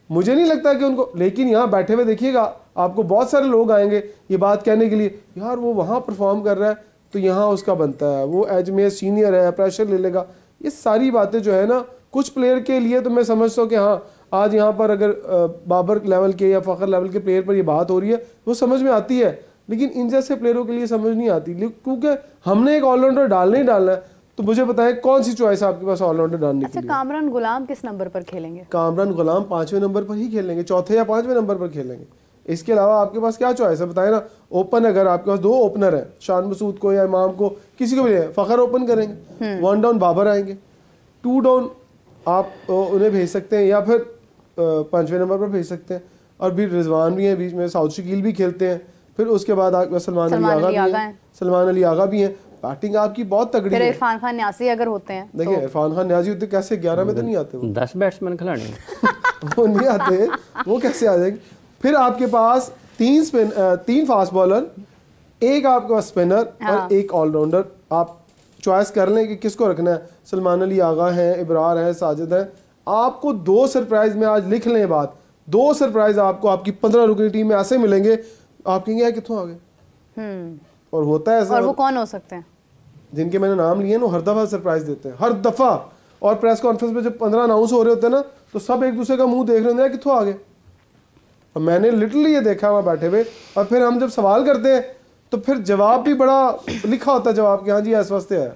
मुझे नहीं लगता कि उनको। लेकिन यहाँ बैठे हुए देखिएगा, आपको बहुत सारे लोग आएंगे ये बात कहने के लिए, यार वो वहाँ परफॉर्म कर रहा है तो यहाँ उसका बनता है, वो एज में सीनियर है, प्रेशर ले लेगा। ये सारी बातें जो है ना, कुछ प्लेयर के लिए तो मैं समझता हूँ कि हाँ, आज यहाँ पर अगर बाबर लेवल के या फ़खर लेवल के प्लेयर पर ये बात हो रही है वो समझ में आती है, लेकिन इन जैसे प्लेयरों के लिए समझ नहीं आती, क्योंकि हमने एक ऑलराउंडर डालना ही डालना है। तो मुझे बताएं कौन सी चॉइस है आपके पास ऑलराउंडर डालने के लिए? कामरान गुलाम किस नंबर पर खेलेंगे? कामरान गुलाम 5वें नंबर पर ही खेलेंगे, 4थे या 5वें नंबर पर खेलेंगे। इसके अलावा आपके पास क्या चॉइस है बताएं ना। ओपन अगर आपके पास 2 ओपनर है, शान मसूद को या इमाम को, किसी को भी नहीं, फ़खर ओपन करेंगे, 1 डाउन बाबर आएंगे, 2 डाउन आप उन्हें भेज सकते हैं, या फिर 5वें नंबर पर भेज सकते हैं। और भी रिजवान भी हैं बीच में, साउथ शकील भी खेलते हैं, फिर उसके बाद आपके सलमान अली आगा भी हैं। बैटिंग आपकी बहुत तगड़ी है। इरफान खान न्यासी अगर होते हैं, देखिए इरफान खान न्यासी होते कैसे 11 में तो नहीं आते, 10 बैट्समैन खिलाने वो नहीं आते, वो कैसे आ जाएंगे। फिर आपके पास 3 फास्ट बॉलर, एक आपके पास स्पिनर और एक ऑलराउंडर। आप चॉइस कर लें कि किसको रखना है। सलमान अली आगा हैं, इब्रार हैं, साजिद हैं। आपको 2 सरप्राइज में आज लिख लें बात, 2 सरप्राइज आपको आपकी 15 रुकनी टीम में ऐसे मिलेंगे, आप कहेंगे यार कितों आ गए। और होता है ऐसा। और वो कौन हो सकते हैं? जिनके मैंने नाम लिए ना, हर दफा सरप्राइज देते हैं, हर दफा। और प्रेस कॉन्फ्रेंस में जब 15 अनाउंस हो रहे होते हैं ना, तो सब एक दूसरे का मुंह देख रहे होते हैं कितों आ गए। और मैंने लिटरली ये देखा वहाँ बैठे हुए, और फिर हम जब सवाल करते हैं तो फिर जवाब भी बड़ा लिखा होता है जवाब कि हाँ जी इस वास्ते है।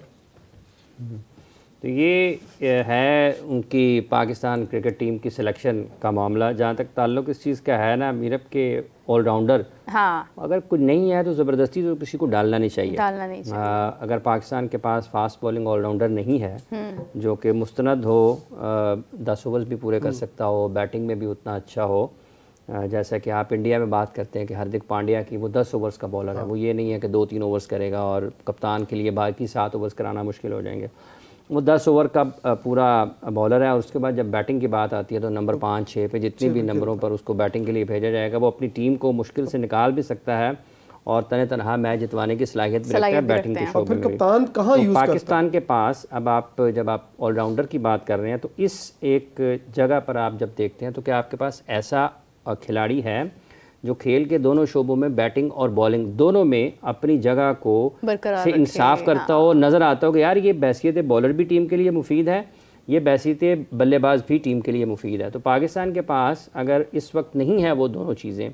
तो ये है उनकी पाकिस्तान क्रिकेट टीम की सिलेक्शन का मामला। जहाँ तक ताल्लुक इस चीज़ का है ना मीरब के ऑलराउंडर, हाँ, अगर कुछ नहीं है तो ज़बरदस्ती तो किसी को डालना नहीं चाहिए, अगर पाकिस्तान के पास फास्ट बॉलिंग ऑलराउंडर नहीं है जो कि मुस्तनद हो, 10 ओवर्स भी पूरे कर सकता हो, बैटिंग में भी उतना अच्छा हो, जैसा कि आप इंडिया में बात करते हैं कि हार्दिक पांड्या की वो 10 ओवर्स का बॉलर है, वो ये नहीं है कि 2-3 ओवर्स करेगा और कप्तान के लिए बाकी 7 ओवर्स कराना मुश्किल हो जाएंगे। वो 10 ओवर का पूरा बॉलर है। और उसके बाद जब बैटिंग की बात आती है तो नंबर 5-6 पे जितनी भी नंबरों पर उसको बैटिंग के लिए भेजा जाएगा, वो अपनी टीम को मुश्किल से निकाल भी सकता है और तनहा मैच जितवाने की सलाहियत भी रखता है बैटिंग के शौक में। कप्तान कहाँ यूज़ करता है? पाकिस्तान के पास अब जब आप ऑलराउंडर की बात कर रहे हैं तो इस एक जगह पर आप जब देखते हैं तो क्या आपके पास ऐसा खिलाड़ी है जो खेल के दोनों शोबों में, बैटिंग और बॉलिंग दोनों में अपनी जगह को से इंसाफ करता हो, नज़र आता हो कि यार ये बैसियत बॉलर भी टीम के लिए मुफीद है, ये बैसियत बल्लेबाज भी टीम के लिए मुफीद है। तो पाकिस्तान के पास अगर इस वक्त नहीं है वो दोनों चीज़ें,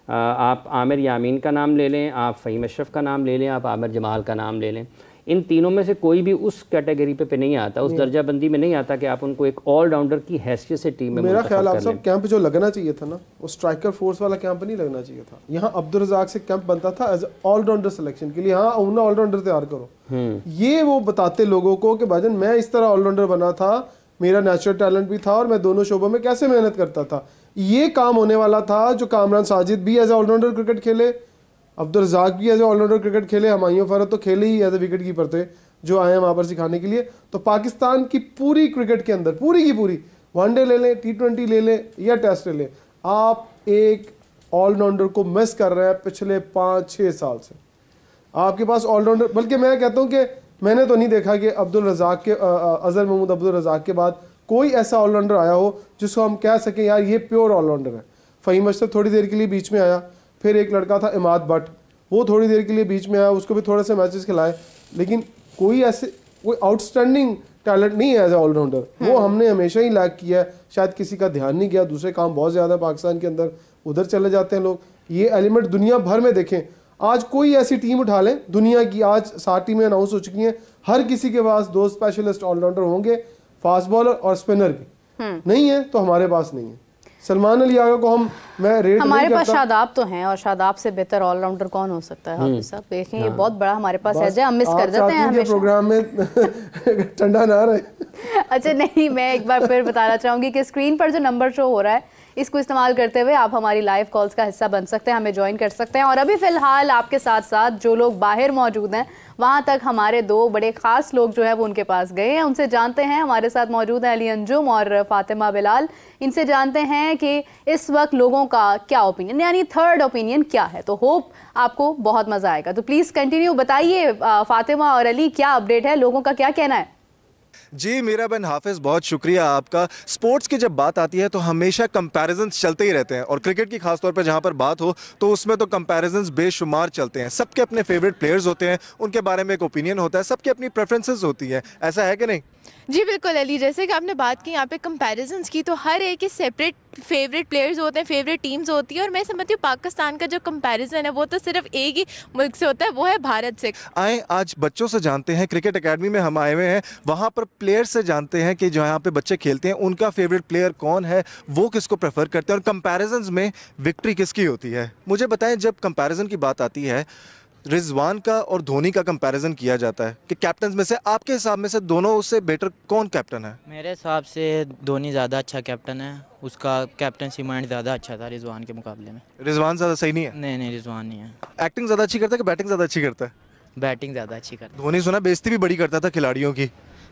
आप आमिर यामीन का नाम ले लें, आप फ़हीम अशरफ का नाम ले लें, आप आमिर जमाल का नाम ले लें, इन तीनों में से कोई भी उस कैटेगरी पे नहीं आता, उस दर्जा बंदी में नहीं आता कि आप उनको एक ऑलराउंडर की हैसियत से टीम में। मेरा ख्याल आप सब कैंप जो लगना चाहिए था ना, वो स्ट्राइकर फोर्स वाला कैंप नहीं लगना चाहिए था। यहाँ अब्दुल रज़ाक से कैंप बनता था एज ऑलराउंडर सिलेक्शन के लिए, हाँ उन्हें ऑलराउंडर तैयार करो। ये वो बताते लोगों को कि भाईजान मैं इस तरह ऑलराउंडर बना था, मेरा नेचुरल टैलेंट भी था और मैं दोनों शोबों में कैसे मेहनत करता था। ये काम होने वाला था जो कामरान साजिद भी एज ऑलराउंडर क्रिकेट खेले, अब्दुल रज़ाक भी एज ऑलराउंडर क्रिकेट खेले, हमायूं फरहत तो खेले ही एज ए विकेट कीपर थे जो आए हैं वहाँ पर सिखाने के लिए। तो पाकिस्तान की पूरी क्रिकेट के अंदर पूरी की पूरी, वनडे ले लें, T20 ले लें या टेस्ट ले लें, आप एक ऑलराउंडर को मिस कर रहे हैं पिछले 5-6 साल से। आपके पास ऑलराउंडर, बल्कि मैं कहता हूँ कि मैंने तो नहीं देखा कि अब्दुल रज़ाक के अज़हर महमूद अब्दुल रज़ाक के बाद कोई ऐसा ऑलराउंडर आया हो जिसको हम कह सकें यार ये प्योर ऑलराउंडर है। फ़हीम अशरफ थोड़ी देर के लिए बीच में आया, फिर एक लड़का था इमाद भट्ट, वो थोड़ी देर के लिए बीच में आया, उसको भी थोड़े से मैचेस खिलाए, लेकिन कोई ऐसे कोई आउटस्टैंडिंग टैलेंट नहीं है एज ए ऑलराउंडर। वो हमने हमेशा ही लैक किया है, शायद किसी का ध्यान नहीं गया, दूसरे काम बहुत ज़्यादा पाकिस्तान के अंदर, उधर चले जाते हैं लोग। ये एलिमेंट दुनिया भर में देखें, आज कोई ऐसी टीम उठा लें दुनिया की, आज 7 टीमें अनाउंस हो चुकी हैं, हर किसी के पास 2 स्पेशलिस्ट ऑलराउंडर होंगे, फास्ट बॉलर और स्पिनर भी। नहीं है तो हमारे पास नहीं है। सलमान अली आगा को मैं रेट हमारे पास शादाब तो हैं, और शादाब से बेहतर ऑलराउंडर कौन हो सकता है? हाफिज साहब देखें, ये बहुत बड़ा हमारे पास है, हम मिस कर देते हैं हमेशा प्रोग्राम में ठंडा ना रहे। अच्छा नहीं, मैं एक बार फिर बताना चाहूंगी कि स्क्रीन पर जो नंबर शो हो रहा है इसको इस्तेमाल करते हुए आप हमारी लाइव कॉल्स का हिस्सा बन सकते हैं, हमें ज्वाइन कर सकते हैं। और अभी फ़िलहाल आपके साथ साथ जो लोग बाहर मौजूद हैं वहाँ तक हमारे 2 बड़े ख़ास लोग जो है वो उनके पास गए हैं, उनसे जानते हैं। हमारे साथ मौजूद हैं अली अंजुम और फ़ातिमा बिलाल। इनसे जानते हैं कि इस वक्त लोगों का क्या ओपिनियन, यानी थर्ड ओपिनियन क्या है। तो होप आपको बहुत मज़ा आएगा। तो प्लीज़ कंटिन्यू बताइए फ़ातिमा और अली, क्या अपडेट है, लोगों का क्या कहना है? जी मीरा बहन, हाफिज बहुत शुक्रिया आपका। स्पोर्ट्स की जब बात आती है तो हमेशा कंपैरिजन्स चलते ही रहते हैं, और क्रिकेट की खास तौर पर जहां पर बात हो तो उसमें तो कंपैरिजन्स बेशुमार चलते हैं। सबके अपने फेवरेट प्लेयर्स होते हैं, उनके बारे में एक ओपिनियन होता है, सबकी अपनी प्रेफरेंसेस होती है, ऐसा है कि नहीं? जी बिल्कुल अली, जैसे कि आपने बात की यहाँ पे कंपैरिजन्स की, तो हर एक के सेपरेट फेवरेट प्लेयर्स होते हैं, फेवरेट टीम्स होती है। और मैं समझती हूँ पाकिस्तान का जो कंपैरिजन है वो तो सिर्फ एक ही मुल्क से होता है, वो है भारत से। आए आज बच्चों से जानते हैं, क्रिकेट एकेडमी में हम आए हुए हैं, वहाँ पर प्लेयर्स से जानते हैं कि जो यहाँ पे बच्चे खेलते हैं उनका फेवरेट प्लेयर कौन है, वो किसको प्रेफर करते हैं, और कंपैरिजन्स में विक्ट्री किसकी होती है। मुझे बताएं, जब कंपैरिजन की बात आती है, रिजवान का और धोनी का कंपैरिजन किया जाता है कि कैप्टन में से आपके हिसाब में से दोनों से बेटर कौन कैप्टन है? मेरे हिसाब से धोनी ज़्यादा अच्छा कैप्टन है, उसका कैप्टनसी माइंड ज़्यादा अच्छा था रिजवान के मुकाबले में। रिजवान ज़्यादा सही नहीं है? नहीं रिजवान नहीं है। एक्टिंग ज़्यादा अच्छी करता है कि बैटिंग ज़्यादा अच्छी करता है? बैटिंग ज़्यादा अच्छी करता है। धोनी सुना बेइज्जती भी बड़ी करता था खिलाड़ियों की।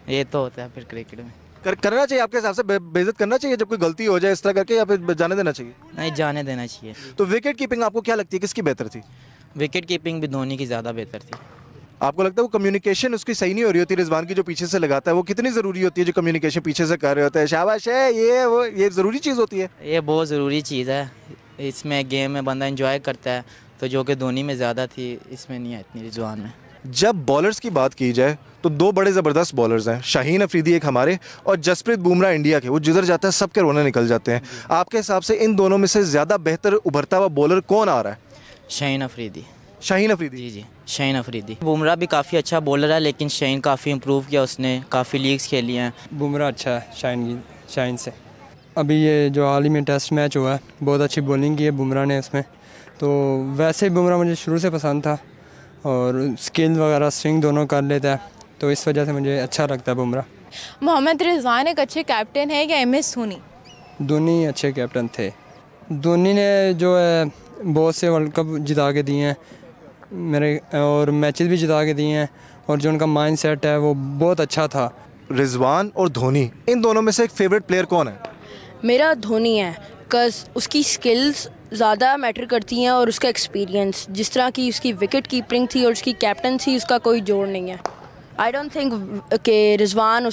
ये तो होता है फिर क्रिकेट में। करना चाहिए आपके हिसाब से? बेइज्जत करना चाहिए जब कोई गलती हो जाए इस तरह करके, या फिर जाने देना चाहिए? नहीं, जाने देना चाहिए। तो विकेट कीपिंग आपको क्या लगती है किसकी बेहतर थी? विकेट कीपिंग भी धोनी की ज़्यादा बेहतर थी। आपको लगता है वो कम्युनिकेशन उसकी सही नहीं हो रही होती? रिजवान की जो पीछे से लगाता है वो कितनी ज़रूरी होती है, जो कम्युनिकेशन पीछे से कर रहे होते हैं, शाबाश है ये वो, ये ज़रूरी चीज़ होती है? ये बहुत ज़रूरी चीज़ है, इसमें गेम में बंदा इंजॉय करता है, तो जो कि धोनी में ज़्यादा थी इसमें नहीं है इतनी रिजवान में। जब बॉलर्स की बात की जाए तो 2 बड़े ज़बरदस्त बॉलर्स हैं, शाहीन अफरीदी एक हमारे और जसप्रीत बुमराह इंडिया के। वो जिधर जाता है सबके रोने निकल जाते हैं। आपके हिसाब से इन दोनों में से ज़्यादा बेहतर उभरता हुआ बॉलर कौन आ रहा है? शाहीन अफरीदी। शाहीन अफरीदी? जी शाहीन अफरीदी। बुमराह भी काफ़ी अच्छा बॉलर है, लेकिन शाहीन काफ़ी इम्प्रूव किया, उसने काफ़ी लीग्स खेली हैं। बुमराह अच्छा है शाहीन से। अभी ये जो हाल ही में टेस्ट मैच हुआ है, बहुत अच्छी बॉलिंग की है बुमराह ने उसमें। तो वैसे ही बुमराह मुझे शुरू से पसंद था, और स्किल वगैरह स्विंग दोनों कर लेता है, तो इस वजह से मुझे अच्छा लगता है बुमराह। मोहम्मद रिजवान एक अच्छे कैप्टन है या MS धोनी? धोनी अच्छे कैप्टन थे। धोनी ने जो है बहुत से वर्ल्ड कप जिता के दिए हैं मेरे, और मैचेस भी जिता के दिए हैं, और जो उनका माइंड सेट है वो बहुत अच्छा था। रिजवान और धोनी, इन दोनों में से एक फेवरेट प्लेयर कौन है? मेरा धोनी है, बिकॉज उसकी स्किल्स ज़्यादा मैटर करती हैं और उसका एक्सपीरियंस, जिस तरह की उसकी विकेट कीपिंग थी और उसकी कैप्टनसी, उसका कोई जोड़ नहीं है। आई डोंट थिंक कि रिजवान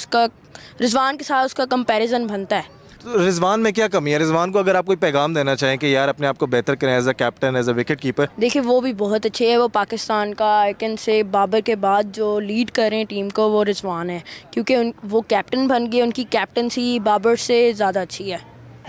के साथ उसका कंपैरिजन बनता है। तो रिजवान में क्या कमी है? रिजवान को अगर आप कोई पैगाम देना चाहें कि यार अपने आप को बेहतर करें as a captain, as a wicket keeper? देखिए वो भी बहुत अच्छे है, वो पाकिस्तान का आई कैन से बाबर के बाद जो लीड कर रहे हैं टीम को वो रिजवान है, क्योंकि वो कैप्टन बन गए, उनकी कैप्टनसी बाबर से ज़्यादा अच्छी है।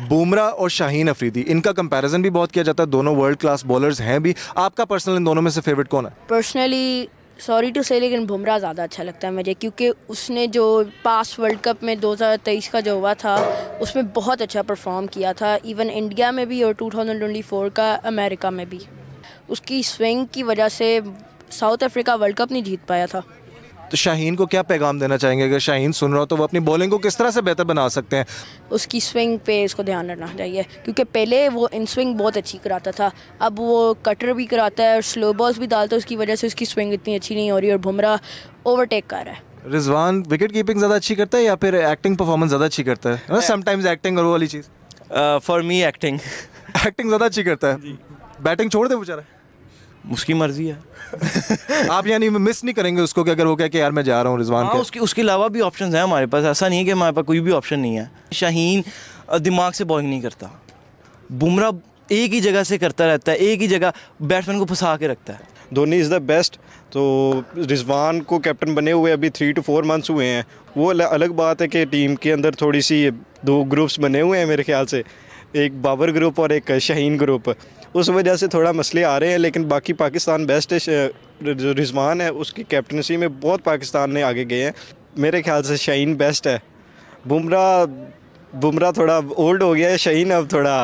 बुमराह और शाहीन अफरीदी, इनका कंपैरिजन भी बहुत किया जाता है, दोनों वर्ल्ड क्लास बॉलर्स हैं भी। आपका पर्सनल इन दोनों में से फेवरेट कौन है? पर्सनली सॉरी टू से, लेकिन बुमराह ज़्यादा अच्छा लगता है मुझे, क्योंकि उसने जो पास वर्ल्ड कप में 2023 का जो हुआ था उसमें बहुत अच्छा परफॉर्म किया था, इवन इंडिया में भी और 2024 का अमेरिका में भी। उसकी स्विंग की वजह से साउथ अफ्रीका वर्ल्ड कप नहीं जीत पाया था। तो शाहीन को क्या पैगाम देना चाहेंगे? अगर शाहीन सुन रहा हो तो वो अपनी बॉलिंग को किस तरह से बेहतर बना सकते हैं? उसकी स्विंग पे इसको ध्यान रखना चाहिए, क्योंकि पहले वो इन स्विंग बहुत अच्छी कराता था, अब वो कटर भी कराता है और स्लो बॉल्स भी डालता है, उसकी वजह से उसकी स्विंग इतनी अच्छी नहीं हो रही और बुमराह ओवरटेक कर रहा है। रिजवान विकेट कीपिंग ज़्यादा अच्छी करता है या फिर एक्टिंग परफॉर्मेंस ज़्यादा अच्छी करता है? समटाइम्स एक्टिंग और वो वाली चीज़। फॉर मी एक्टिंग ज़्यादा अच्छी करता है। बैटिंग छोड़ दे बेचारा, उसकी मर्जी है। आप यानी मिस नहीं करेंगे उसको कि अगर वो कहे कि यार मैं जा रहा हूँ रिजवान के? उसके अलावा भी ऑप्शंस हैं हमारे पास, ऐसा नहीं है कि हमारे पास कोई भी ऑप्शन नहीं है। शाहीन दिमाग से बॉलिंग नहीं करता, बुमराह एक ही जगह से करता रहता है, एक ही जगह बैट्समैन को फंसा के रखता है। Dhoni is the best. तो रिजवान को कैप्टन बने हुए अभी 3 to 4 मंथ्स हुए हैं। वो अलग बात है कि टीम के अंदर थोड़ी सी 2 ग्रुप्स बने हुए हैं मेरे ख्याल से, एक बाबर ग्रुप और एक शाहीन ग्रुप। उस वजह से थोड़ा मसले आ रहे हैं, लेकिन बाकी पाकिस्तान बेस्ट है। जो रिजवान है उसकी कैप्टनसी में बहुत पाकिस्तान ने आगे गए हैं। मेरे ख्याल से शाहीन बेस्ट है। बुमराह थोड़ा ओल्ड हो गया है, शाहीन अब थोड़ा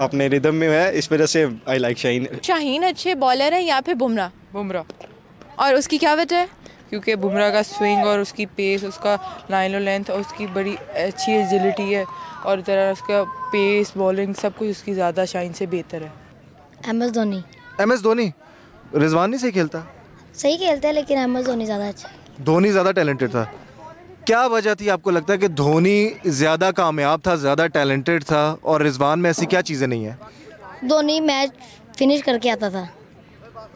अपने रिदम में है, इस वजह से आई लाइक शाहीन। शाहीन अच्छे बॉलर है या फिर बुमराह? और उसकी क्या वजह है? क्योंकि बुमराह का स्विंग और उसकी पेस, उसका लाइन और लेंथ और उसकी बड़ी अच्छी एजिलिटी है, और ज़रा उसका पेस, बॉलिंग सब कुछ उसकी ज़्यादा शाहीन से बेहतर है। MS धोनी। रिजवान नहीं सही खेलता? सही खेलता है, लेकिन MS धोनी ज़्यादा अच्छा है। धोनी ज़्यादा टैलेंटेड था। क्या वजह थी आपको लगता है कि धोनी ज़्यादा कामयाब था, ज़्यादा टैलेंटेड था, और रिजवान में ऐसी क्या चीज़ें नहीं हैं? धोनी मैच फिनिश करके आता था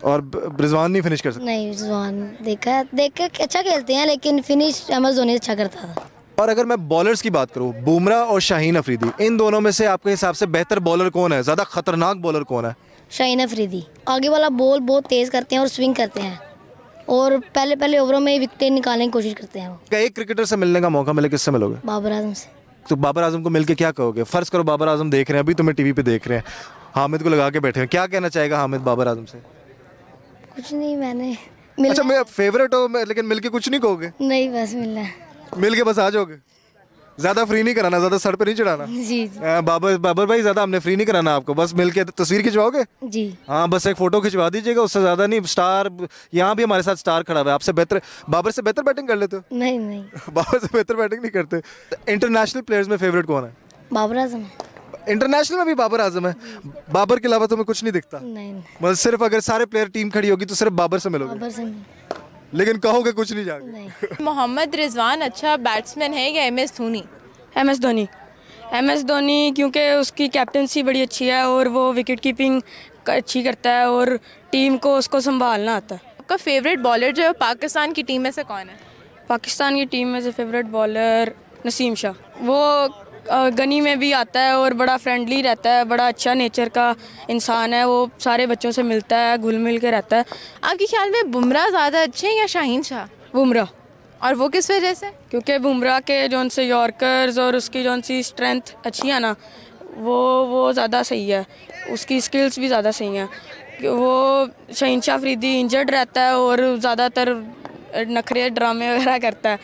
और रिजवान नहीं फिनिश कर सकता। नहीं, रिजवान देख के अच्छा खेलते हैं, लेकिन फिनिश MS धोनी अच्छा करता था। और अगर मैं बॉलर्स की बात करूं, बुमराह और शाहीन अफरीदी, इन दोनों में से आपके हिसाब से बेहतर बॉलर कौन है, ज़्यादा खतरनाक बॉलर कौन है? शाहीन अफरीदी। आगे वाला बॉल बहुत तेज़ करते हैं और स्विंग करते हैं, और पहले ओवरों में विकेट निकालने की कोशिश करते हैं। क्या एक क्रिकेटर से मिलने का मौका मिले, किससे मिलोगे? बाबर आजम से। तो बाबर आजम को मिलके क्या कहोगे? फ़र्ज़ करो बाबर आजम देख रहे हैं, अभी तुम्हें टीवी पे देख रहे हैं, हामिद को लगा के बैठे हैं, क्या कहना चाहेगा हामिद बाबर आजम से? कुछ नहीं, मैंने अच्छा, मैं फेवरेट हो, लेकिन मिलके कुछ नहीं कहोगे? नहीं, बस मिलना। मिल के बस आ जाओगे? ज़्यादा फ्री नहीं कराना, ज़्यादा सर पे नहीं चढ़ाना। जी। बाबर भाई, ज़्यादा हमने फ्री नहीं कराना आपको, बस मिल के तस्वीर खिंचवाओगे? जी हाँ, बस एक फ़ोटो खिंचवा दीजिएगा, उससे ज़्यादा नहीं। स्टार यहाँ भी हमारे साथ स्टार खड़ा हुआ है, आपसे बेहतर, बाबर से बेहतर बैटिंग कर लेते हो? नहीं बाबर से बेहतर बैटिंग नहीं करते। इंटरनेशनल प्लेयर्स में फेवरेट कौन है? बाबर आजम। इंटरनेशनल में भी बाबर आजम है? बाबर के अलावा तुम्हें कुछ नहीं दिखता? नहीं। मतलब सिर्फ अगर सारे प्लेयर टीम खड़ी होगी तो सिर्फ बाबर से मिलोगे? बाबर से। लेकिन कहोगे कुछ नहीं जाके? मोहम्मद रिजवान अच्छा बैट्समैन है या MS धोनी? MS धोनी, क्योंकि उसकी कैप्टनसी बड़ी अच्छी है और वो विकेट कीपिंग अच्छी करता है और टीम को उसको संभालना आता है। आपका फेवरेट बॉलर जो है पाकिस्तान की टीम में से कौन है? पाकिस्तान की टीम में से फेवरेट बॉलर नसीम शाह। वो गनी में भी आता है और बड़ा फ्रेंडली रहता है, बड़ा अच्छा नेचर का इंसान है, वो सारे बच्चों से मिलता है, घुल मिल के रहता है। आपके ख्याल में बुमराह ज़्यादा अच्छे हैं या शाहीन शाह? बुमराह। और वो किस वजह से? क्योंकि बुमराह के जौन से यॉर्कर्स और उसकी जौन सी स्ट्रेंथ अच्छी है ना, वो ज़्यादा सही है, उसकी स्किल्स भी ज़्यादा सही हैं। वो शाहीन शाह अफरीदी इंजर्ड रहता है और ज़्यादातर नखरे ड्रामे वगैरह करता है,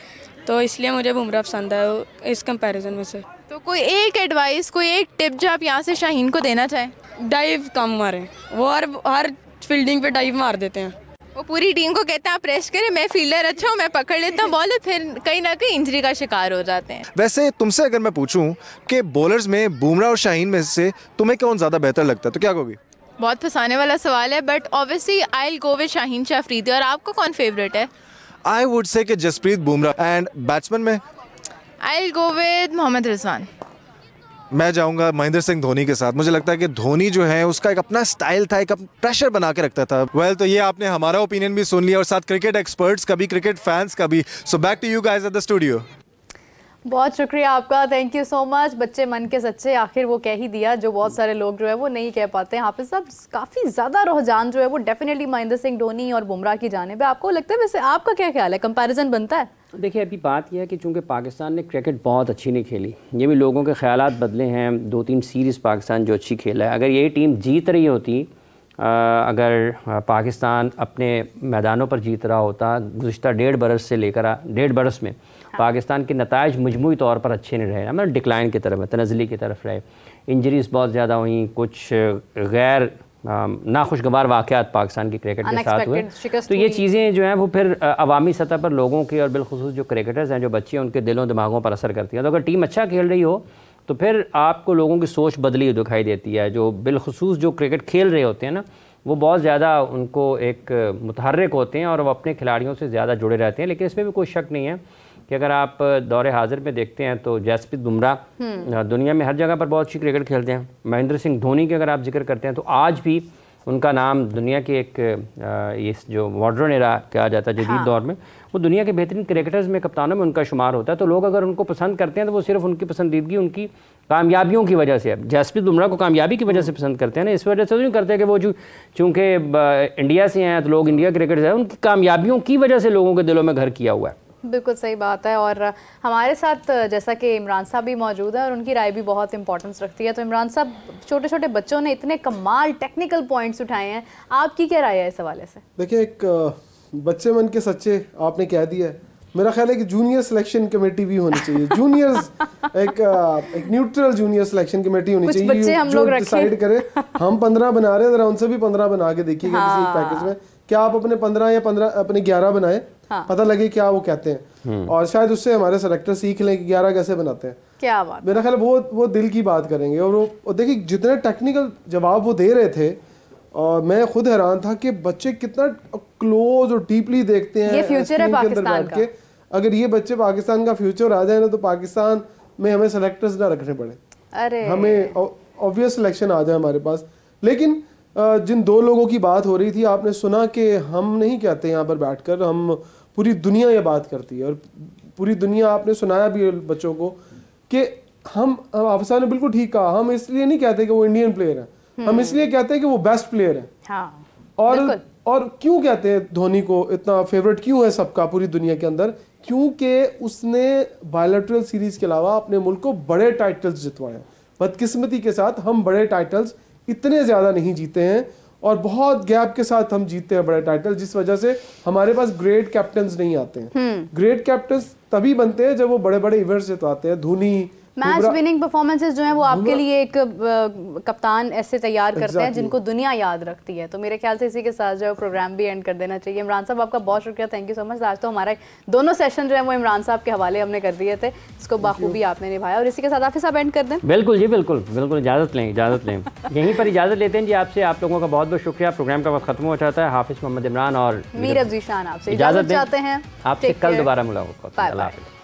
तो इसलिए मुझे बुमराह पसंद है इस कंपैरिजन में से। तो कोई एक एडवाइस, कोई एक टिप जो आप यहाँ से शाहीन को देना चाहें? डाइव कम मारें, वो हर फील्डिंग पे डाइव मार देते हैं। वो पूरी टीम को कहते हैं आप प्रेस करें, मैं फील्डर अच्छा हूँ, मैं पकड़ लेता हूँ बॉल, फिर कहीं ना कहीं इंजरी का शिकार हो जाते हैं। वैसे तुमसे अगर मैं पूछूं कि बॉलर्स में बुमराह और शाहीन में से तुम्हें कौन ज़्यादा बेहतर लगता है, तो क्या कहोगी? बहुत फंसाने वाला सवाल है, but obviously I will go with Shaheen Shah Afridi. और आपका कौन फेवरेट है? आई वुड से कि जसप्रीत बुमराह। एंड बैट्समैन में I will go with Mohammad Rizwan. मैं जाऊंगा महेंद्र सिंह धोनी के साथ। मुझे लगता है कि धोनी जो है उसका एक अपना स्टाइल था, एक प्रेशर बना के रखता था। वेल, तो ये आपने हमारा ओपिनियन भी सुन लिया और साथ क्रिकेट एक्सपर्ट्स का भी, क्रिकेट फैंस का भी। So back to you guys at the studio. बहुत शुक्रिया आपका, थैंक यू सो मच। बच्चे मन के सच्चे, आखिर वो कह ही दिया जो बहुत सारे लोग जो है वो नहीं कह पाते हैं। हाफिज साहब, काफ़ी ज़्यादा रुझान जो है वो डेफिनेटली महेंद्र सिंह धोनी और बुमराह की जानिब है। आपको लगता है, वैसे आपका क्या ख्याल है, कंपैरिजन बनता है? देखिए, अभी बात यह है कि चूंकि पाकिस्तान ने क्रिकेट बहुत अच्छी नहीं खेली, ये भी लोगों के ख्यालात बदले हैं। 2-3 सीरीज़ पाकिस्तान जो अच्छी खेला है, अगर यही टीम जीत रही होती, अगर पाकिस्तान अपने मैदानों पर जीत रहा होता, गुज़िश्ता 1.5 बरस से लेकर 1.5 बरस में पाकिस्तान के नताइज मजमूई तौर पर अच्छे नहीं रहे, मतलब डिक्लाइन की तरफ, तनज़ली की तरफ रहे। इंजरीज़ बहुत ज़्यादा हुई, कुछ गैर नाखुशगवार वाक़यात पाकिस्तान की क्रिकेट के साथ हुए। तो ये चीज़ें जो हैं वो फिर अवामी सतह पर लोगों के और बिलखुसूस जो क्रिकेटर्स हैं, जो बच्चे हैं, उनके दिलों दिमागों पर असर करती हैं। तो अगर टीम अच्छा खेल रही हो तो फिर आपको लोगों की सोच बदली दिखाई देती है। जो बिलखुसूस जो क्रिकेट खेल रहे होते हैं ना, वो बहुत ज़्यादा उनको एक मुतहर्रिक होते हैं और वो अपने खिलाड़ियों से ज़्यादा जुड़े रहते हैं। लेकिन इसमें भी कोई शक नहीं है कि अगर आप दौरे हाजिर में देखते हैं तो जसप्रीत बुमराह दुनिया में हर जगह पर बहुत अच्छी क्रिकेट खेलते हैं। महेंद्र सिंह धोनी के अगर आप जिक्र करते हैं तो आज भी उनका नाम दुनिया के एक इस जो मॉडर्न एरा कहा जाता है, जदीद दौर में, वो दुनिया के बेहतरीन क्रिकेटर्स में, कप्तानों में उनका शुमार होता है। तो लोग अगर उनको पसंद करते हैं तो वो सिर्फ उनकी पसंदीदगी उनकी कामयाबियों की वजह से है। जसप्रीत बुमराह को कामयाबी की वजह से पसंद करते हैं ना, इस वजह से तो नहीं करते कि वो चूँकि इंडिया से हैं तो लोग इंडिया क्रिकेट से हैं, उनकी कामयाबियों की वजह से लोगों के दिलों में घर किया हुआ है। बिल्कुल सही बात है। और हमारे साथ जैसा कि इमरान साहब भी मौजूद है और उनकी राय भी बहुत इंपॉर्टेंस रखती है। तो इमरान साहब, छोटे छोटे बच्चों ने इतने कमाल टेक्निकल पॉइंट्स उठाए हैं, आपकी क्या राय है इस हवाले से? देखिए, एक बच्चे मन के सच्चे आपने कह दिया है। मेरा ख्याल है कि जूनियर सिलेक्शन कमेटी भी होनी चाहिए। जूनियर्स एक न्यूट्रल जूनियर सिलेक्शन कमेटी होनी चाहिए जो डिसाइड करे। हम 15 बना रहे हैं, जरा उनसे भी 15 बना के देखिएगा किसी एक पैकेज में। क्या आप अपने 15 या 15 अपने 11 बनाए, पता लगे क्या वो कहते हैं, और शायद उससे हमारे सेलेक्टर सीख लें कि 11 कैसे बनाते हैं। क्या बात, मेरा ख्याल वो दिल की बात करेंगे। और वो देखिए जितने टेक्निकल जवाब वो दे रहे थे, और मैं खुद हैरान था कि बच्चे कितना क्लोज और डीपली देखते हैं। ये फ्यूचर है पाकिस्तान का। अगर ये बच्चे पाकिस्तान का फ्यूचर आ जाए ना, तो पाकिस्तान में हमें सेलेक्टर्स ना रखने पड़े, अरे हमें ऑब्वियस सिलेक्शन आ जाए हमारे पास। लेकिन जिन दो लोगों की बात हो रही थी, आपने सुना कि हम नहीं कहते यहाँ पर बैठकर, हम पूरी दुनिया ये बात करती है। और पूरी दुनिया, आपने सुनाया भी बच्चों को कि हम अफसार ने बिल्कुल ठीक कहा, हम इसलिए नहीं कहते कि वो इंडियन प्लेयर है, हम इसलिए कहते हैं कि वो बेस्ट प्लेयर है। हाँ, और क्यों कहते हैं धोनी को इतना फेवरेट क्यों है सबका पूरी दुनिया के अंदर? क्योंकि उसने बायलैटरल सीरीज के अलावा अपने मुल्क को बड़े टाइटल्स जितवाए हैं। बदकिस्मती के साथ हम बड़े टाइटल्स इतने ज़्यादा नहीं जीते हैं, और बहुत गैप के साथ हम जीते हैं बड़े टाइटल, जिस वजह से हमारे पास ग्रेट कैप्टन्स नहीं आते हैं। ग्रेट कैप्टन्स तभी बनते हैं जब वो बड़े बड़े इवेंट्स जितवाते हैं। धोनी, मैच विनिंग परफॉर्मेंसेस जो हैं वो आपके लिए एक कप्तान ऐसे तैयार करते हैं जिनको दुनिया याद रखती है। तो मेरे ख्याल से इसी के साथ जो है प्रोग्राम भी एंड कर देना चाहिए। इमरान साहब, आपका बहुत शुक्रिया, थैंक यू सो मच। आज तो हमारे दोनों सेशन जो है वो इमरान साहब के हवाले हमने कर दिए थे, इसको बाखूबी आपने निभाया। और इसी के साथ हाफिज़ साहब एंड कर दें। बिल्कुल जी, बिल्कुल बिल्कुल, इजाज़त लें यहीं पर इजाज़त लेते हैं जी आपसे। आप लोगों का बहुत बहुत शुक्रिया। प्रोग्राम का वक्त खत्म हो जाता है। हाफिज़ मोहम्मद इमरान और मीर अब्ज़ी शान आपसे इजाज़त चाहते हैं। आपसे कल दोबारा मुलाकात होगी।